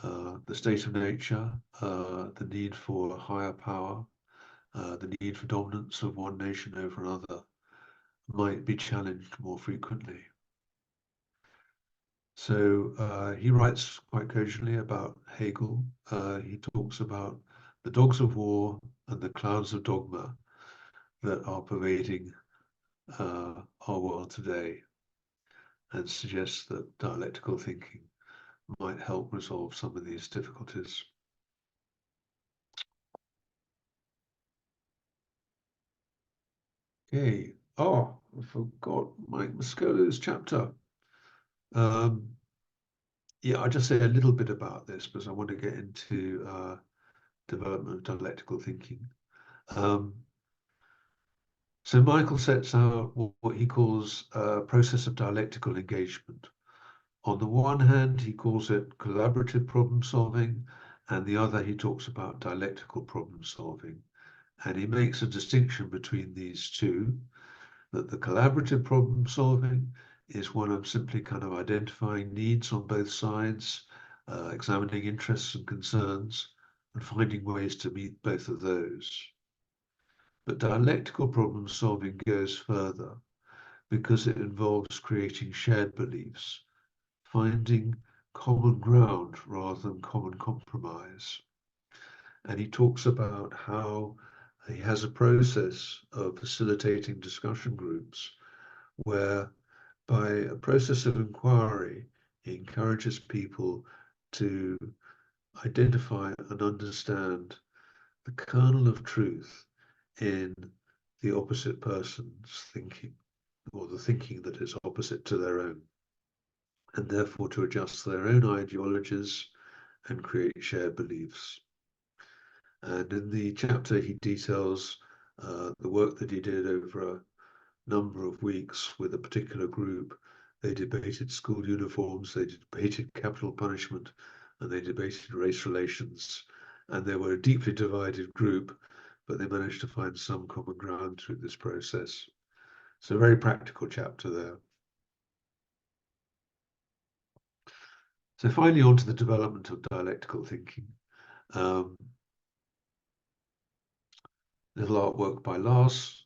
[SPEAKER 2] the state of nature, the need for a higher power, the need for dominance of one nation over another might be challenged more frequently. So he writes quite cogently about Hegel. He talks about the dogs of war and the clouds of dogma that are pervading our world today, and suggests that dialectical thinking might help resolve some of these difficulties. Okay. Oh, I forgot Mike Moscolo's chapter. Yeah, I'll just say a little bit about this because I want to get into development of dialectical thinking. So Michael sets out what he calls a process of dialectical engagement. On the one hand, he calls it collaborative problem solving, and the other he talks about dialectical problem solving. And he makes a distinction between these two, that the collaborative problem solving is when I'm simply kind of identifying needs on both sides examining interests and concerns, and finding ways to meet both of those. But dialectical problem solving goes further because it involves creating shared beliefs, finding common ground rather than common compromise. And he talks about how he has a process of facilitating discussion groups where, by a process of inquiry, he encourages people to identify and understand the kernel of truth in the opposite person's thinking, or the thinking that is opposite to their own, and therefore to adjust their own ideologies and create shared beliefs. And in the chapter, he details the work that he did over a number of weeks with a particular group. They debated school uniforms, they debated capital punishment, and they debated race relations. And they were a deeply divided group, but they managed to find some common ground through this process. So a very practical chapter there. So finally, on to the development of dialectical thinking. Little artwork by Lars,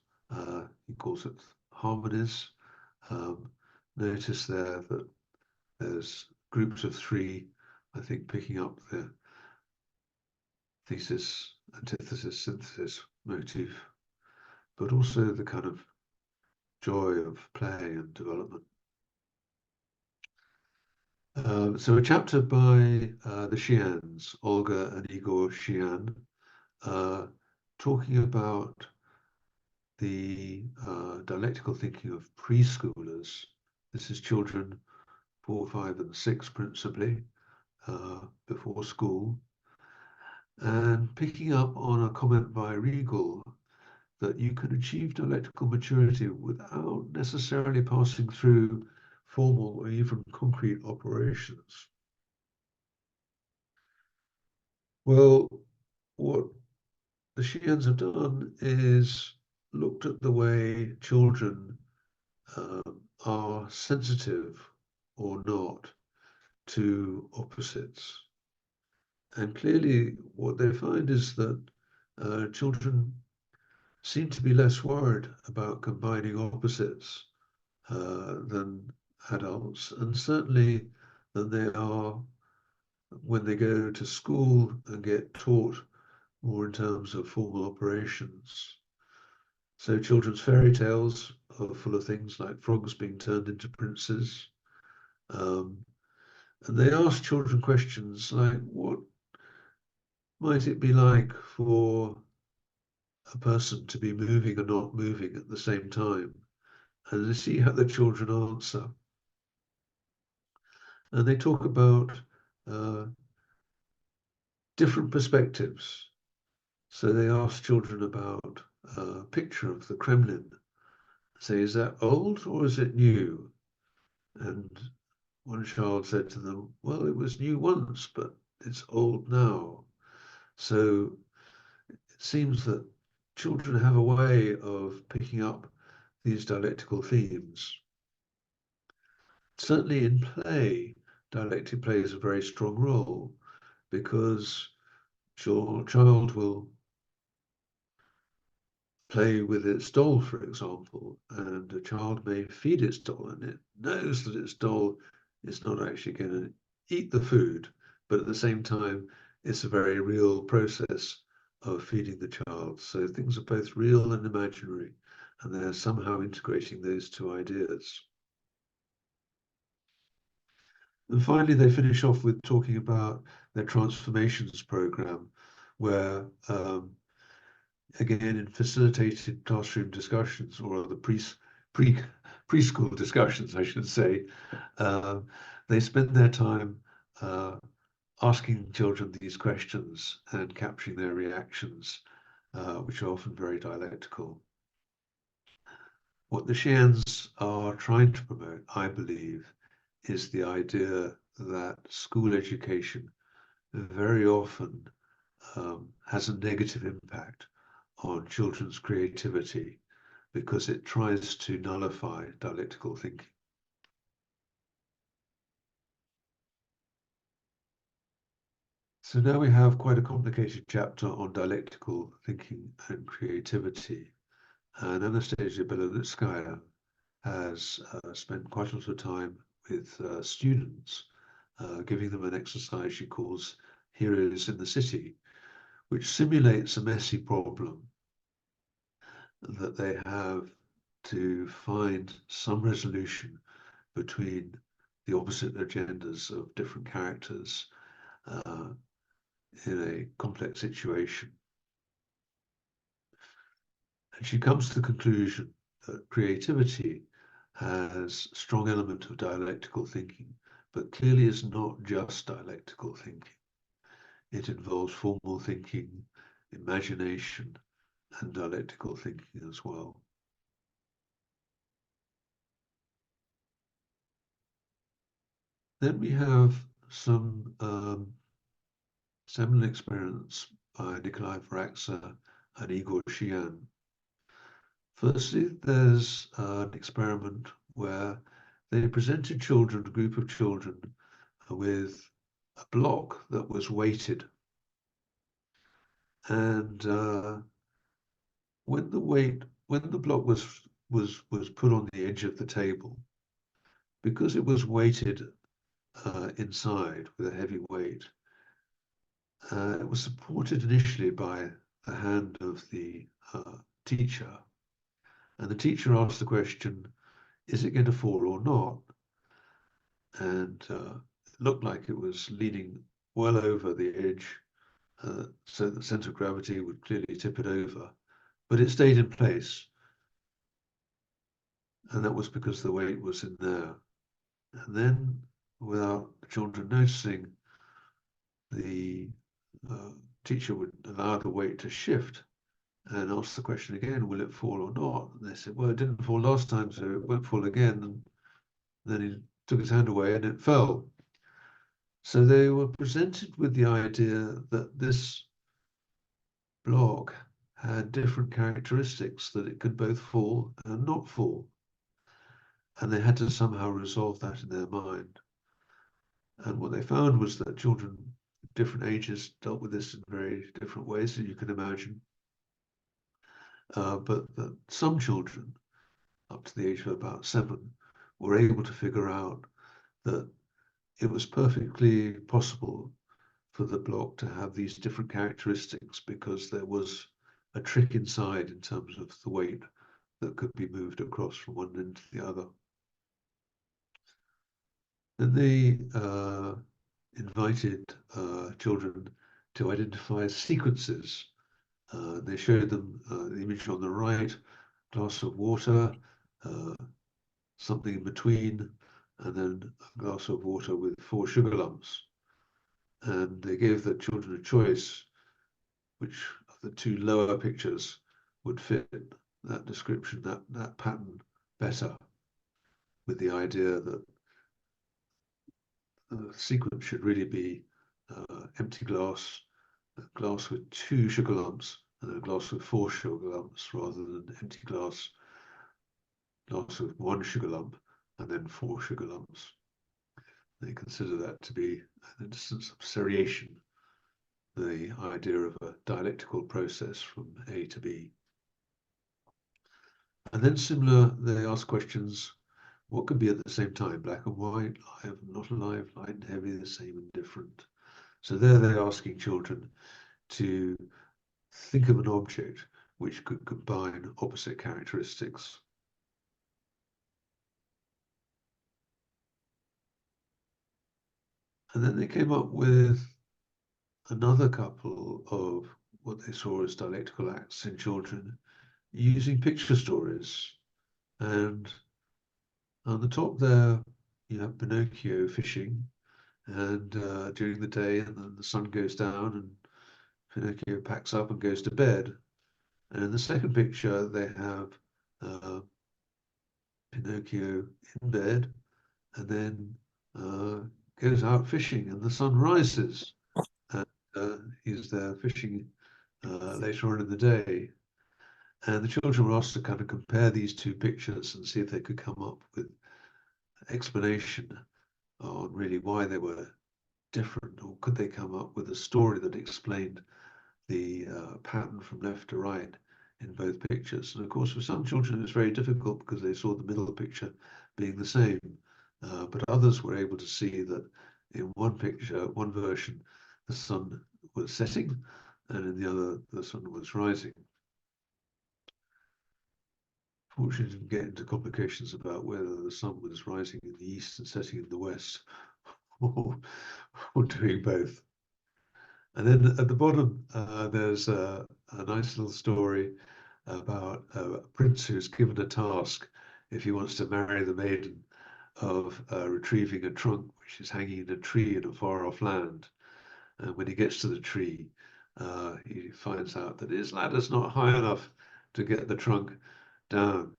[SPEAKER 2] he calls it harmonies. Notice there that there's groups of three, I think, picking up the thesis, antithesis, synthesis motif, but also the kind of joy of play and development. So a chapter by the Shians, Olga and Igor Shian, talking about the dialectical thinking of preschoolers. This is children 4, 5, and 6 principally, before school, and picking up on a comment by Riegel that you can achieve dialectical maturity without necessarily passing through formal or even concrete operations. Well, what the Shians have done is looked at the way children are sensitive or not to opposites. And clearly what they find is that children seem to be less worried about combining opposites than adults, and certainly than they are when they go to school and get taught more in terms of formal operations. So children's fairy tales are full of things like frogs being turned into princes. And they ask children questions like, what might it be like for a person to be moving and not moving at the same time? And they see how the children answer. And they talk about different perspectives. So they ask children about a picture of the Kremlin. Say, is that old or is it new? And one child said to them, well, it was new once, but it's old now. So it seems that children have a way of picking up these dialectical themes. Certainly in play, dialectic plays a very strong role because your child will play with its doll, for example, and a child may feed its doll and it knows that its doll is not actually going to eat the food, but at the same time, it's a very real process of feeding the child. So things are both real and imaginary, and they're somehow integrating those two ideas. And finally, they finish off with talking about their transformations program, where again, in facilitated classroom discussions, or the preschool discussions, I should say, they spend their time asking children these questions and capturing their reactions, which are often very dialectical. What the Shians are trying to promote, I believe, is the idea that school education very often has a negative impact on children's creativity because it tries to nullify dialectical thinking. So now we have quite a complicated chapter on dialectical thinking and creativity. And Anastasia Belovetskaya has spent quite a lot of time with students, giving them an exercise she calls Heroes in the City, which simulates a messy problem that they have to find some resolution between the opposite agendas of different characters in a complex situation. And she comes to the conclusion that creativity has a strong element of dialectical thinking, but clearly is not just dialectical thinking. It involves formal thinking, imagination, and dialectical thinking as well. Then we have some seminal experiments by Nikolai Varaksa and Igor Shian. Firstly, there's an experiment where they presented children, a group of children, with a block that was weighted. And when the block was put on the edge of the table, because it was weighted inside with a heavy weight, it was supported initially by the hand of the teacher. And the teacher asked the question, is it going to fall or not? And it looked like it was leaning well over the edge, so the center of gravity would clearly tip it over. But it stayed in place. And that was because the weight was in there. And then, without the children noticing, the teacher would allow the weight to shift and ask the question again, will it fall or not? And they said, well, it didn't fall last time, so it won't fall again. And then he took his hand away and it fell. So they were presented with the idea that this block had different characteristics, that it could both fall and not fall. And they had to somehow resolve that in their mind. And what they found was that children of different ages dealt with this in very different ways that you can imagine. But that some children, up to the age of about 7, were able to figure out that it was perfectly possible for the block to have these different characteristics because there was a trick inside in terms of the weight that could be moved across from one end to the other. Then they invited children to identify sequences. They showed them the image on the right, glass of water, something in between, and then a glass of water with 4 sugar lumps. And they gave the children a choice, which of the 2 lower pictures would fit that description, that pattern better, with the idea that the sequence should really be empty glass, a glass with 2 sugar lumps, and a glass with 4 sugar lumps, rather than empty glass with 1 sugar lump and then 4 sugar lumps. They consider that to be an instance of seriation, the idea of a dialectical process from A to B. And then similar, they ask questions, what could be at the same time, black and white, live and not alive, light and heavy, the same and different. So there they're asking children to think of an object which could combine opposite characteristics. And then they came up with another couple of what they saw as dialectical acts in children using picture stories. And on the top there, you have Pinocchio fishing, and during the day, and then the sun goes down, and Pinocchio packs up and goes to bed. And in the second picture, they have Pinocchio in bed, and then goes out fishing, and the sun rises, and he's there fishing later on in the day. And the children were asked to kind of compare these 2 pictures and see if they could come up with an explanation on really why they were different, or could they come up with a story that explained the pattern from left to right in both pictures? And of course, for some children, it was very difficult because they saw the middle picture being the same. But others were able to see that in one picture, one version, the sun was setting, and in the other, the sun was rising. Fortunately, didn't get into complications about whether the sun was rising in the east and setting in the west, or doing both. And then at the bottom, there's a nice little story about a prince who's given a task, if he wants to marry the maiden, of retrieving a trunk which is hanging in a tree in a far-off land. And when he gets to the tree, he finds out that his ladder's not high enough to get the trunk down.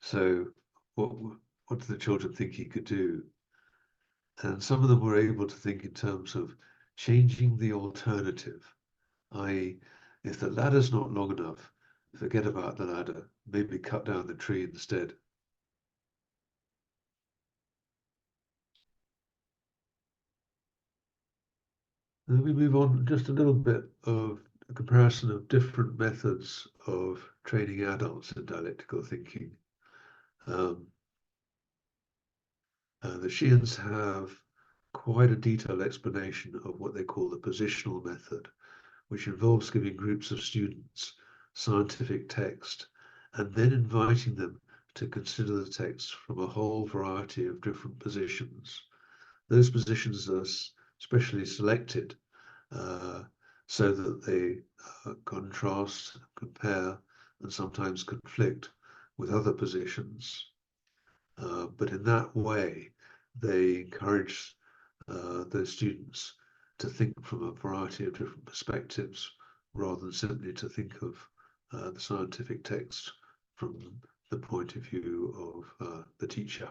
[SPEAKER 2] So what do the children think he could do? And some of them were able to think in terms of changing the alternative, i.e., if the ladder's not long enough, forget about the ladder, maybe cut down the tree instead. And then we move on just a little bit of a comparison of different methods of training adults in dialectical thinking. The Sheehan's have quite a detailed explanation of what they call the positional method, which involves giving groups of students scientific text and then inviting them to consider the text from a whole variety of different positions. Those positions are specially selected so that they contrast, compare, and sometimes conflict with other positions. But in that way, they encourage those students to think from a variety of different perspectives rather than simply to think of the scientific text from the point of view of the teacher.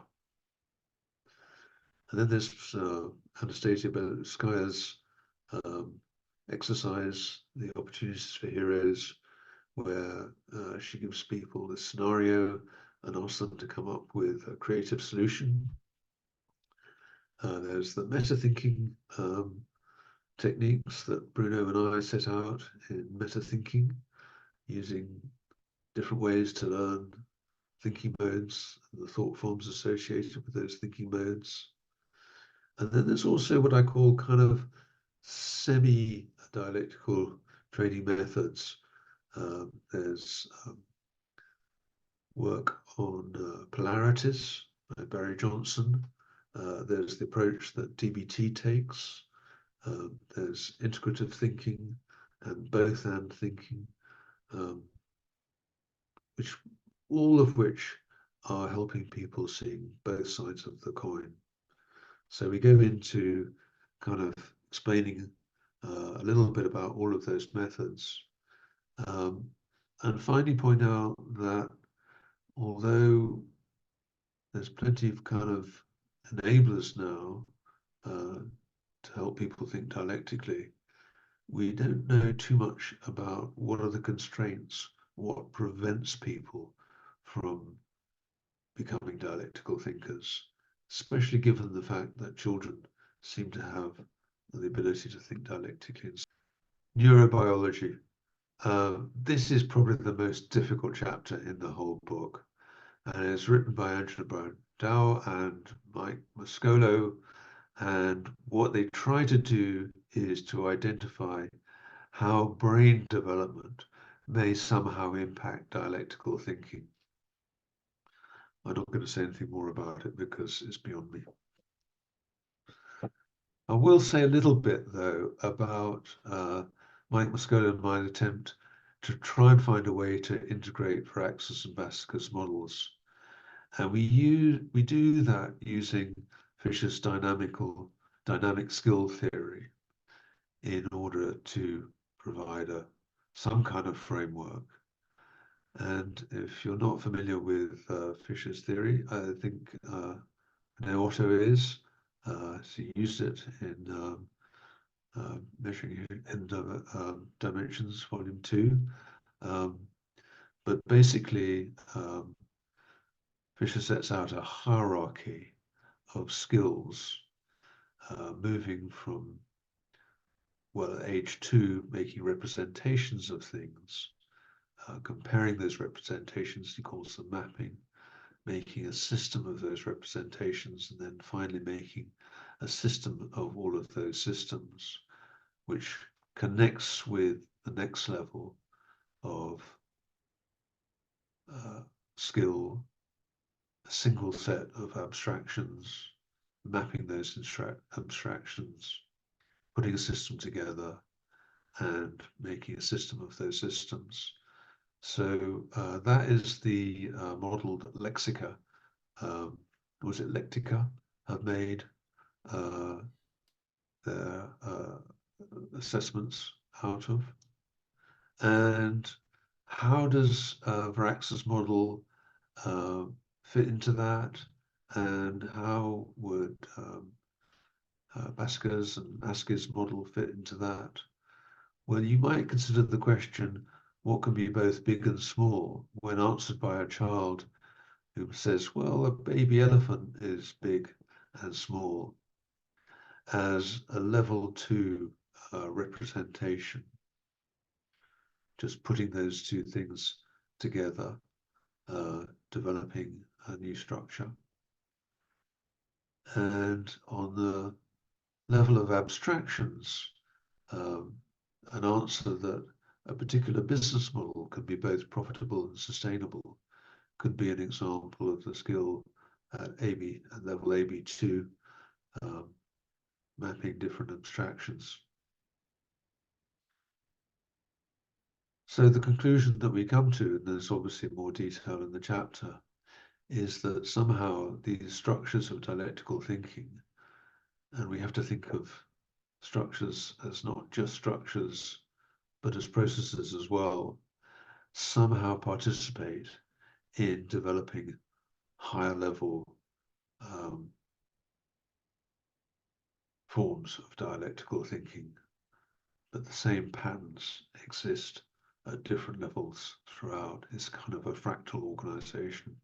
[SPEAKER 2] And then there's Anastasia Beloskaya's exercise, the opportunities for heroes, where she gives people a scenario and asks them to come up with a creative solution. There's the meta-thinking techniques that Bruno and I set out in meta-thinking, using different ways to learn thinking modes, the thought forms associated with those thinking modes. And then there's also what I call kind of semi-dialectical training methods. There's work on polarities by Barry Johnson. There's the approach that DBT takes. There's integrative thinking and both and thinking, all of which are helping people seeing both sides of the coin. So we go into kind of explaining a little bit about all of those methods, and finally point out that although there's plenty of kind of enablers now to help people think dialectically, we don't know too much about what are the constraints, what prevents people from becoming dialectical thinkers, especially given the fact that children seem to have the ability to think dialectically. Neurobiology. This is probably the most difficult chapter in the whole book, and it's written by Angela Brown-Dow and Mike Moscolo, and what they try to do is to identify how brain development may somehow impact dialectical thinking. I'm not going to say anything more about it because it's beyond me. I will say a little bit, though, about Mike Moscolo and my attempt to try and find a way to integrate Firaxis and Basker's models. And we do that using Fisher's dynamic skill theory in order to provide some kind of framework. And if you're not familiar with Fisher's theory, I think Otto is. He used it in Measuring in Dimensions, Volume 2. But basically, Fisher sets out a hierarchy of skills moving from, well, at age 2, making representations of things, comparing those representations, he calls them mapping, making a system of those representations, and then finally making a system of all of those systems, which connects with the next level of skill, a single set of abstractions, mapping those abstractions, putting a system together, and making a system of those systems. So that is the model that Lexica, was it Lectica, have made their assessments out of. And how does Varax's model fit into that? And how would Basker's and Askey's model fit into that? Well, you might consider the question, what can be both big and small, when answered by a child who says, well, a baby elephant is big and small, as a level 2 representation. Just putting those two things together, developing a new structure. And on the level of abstractions, an answer that a particular business model can be both profitable and sustainable could be an example of the skill at level AB2, mapping different abstractions. So the conclusion that we come to, and there's obviously more detail in the chapter, is that somehow these structures of dialectical thinking, and we have to think of structures as not just structures, but as processes as well, somehow participate in developing higher level forms of dialectical thinking, but the same patterns exist at different levels throughout. It's kind of a fractal organization.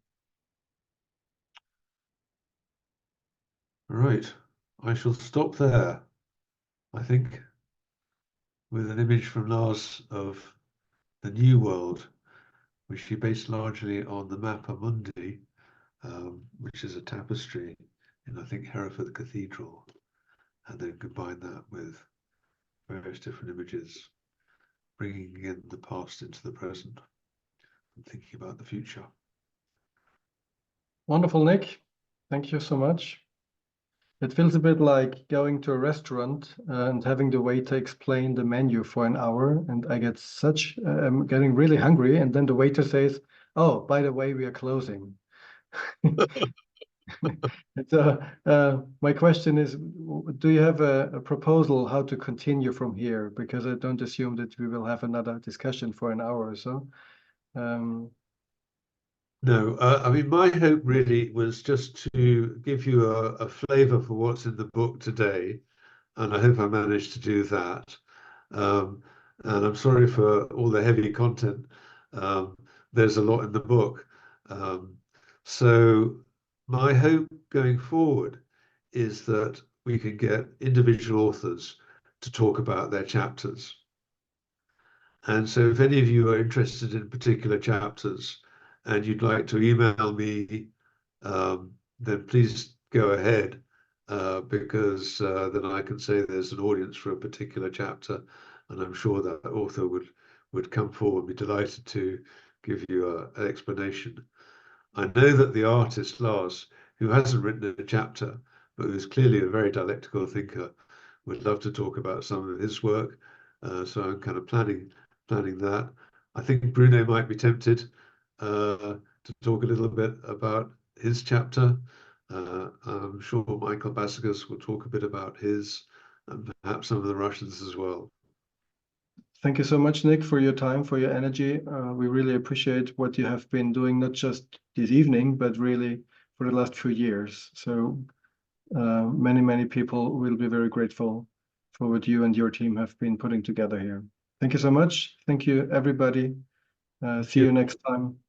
[SPEAKER 2] Right, I shall stop there, I think, with an image from Lars of the New World, which he based largely on the Mappa Mundi, which is a tapestry in, I think, Hereford Cathedral, and then combine that with various different images, bringing in the past into the present and thinking about the future.
[SPEAKER 1] Wonderful, Nick. Thank you so much. It feels a bit like going to a restaurant and having the waiter explain the menu for an hour, and I get I'm getting really hungry, and then the waiter says, "Oh, by the way, we are closing." So my question is, do you have a proposal how to continue from here? Because I don't assume that we will have another discussion for an hour or so.
[SPEAKER 2] No, I mean, my hope really was just to give you a flavor for what's in the book today, and I hope I managed to do that. And I'm sorry for all the heavy content. There's a lot in the book. So my hope going forward is that we can get individual authors to talk about their chapters. And so if any of you are interested in particular chapters and you'd like to email me, then please go ahead, because then I can say there's an audience for a particular chapter, and I'm sure that author would come forward and be delighted to give you an explanation. I know that the artist, Lars, who hasn't written a chapter, but who's clearly a very dialectical thinker, would love to talk about some of his work. So I'm kind of planning that. I think Bruno might be tempted to talk a little bit about his chapter. I'm sure Michael Basigas will talk a bit about his, and perhaps some of the Russians as well.
[SPEAKER 1] Thank you so much, Nick, for your time, for your energy. We really appreciate what you have been doing, not just this evening, but really for the last few years. So many people will be very grateful for what you and your team have been putting together here. Thank you so much. Thank you, everybody. See you next time.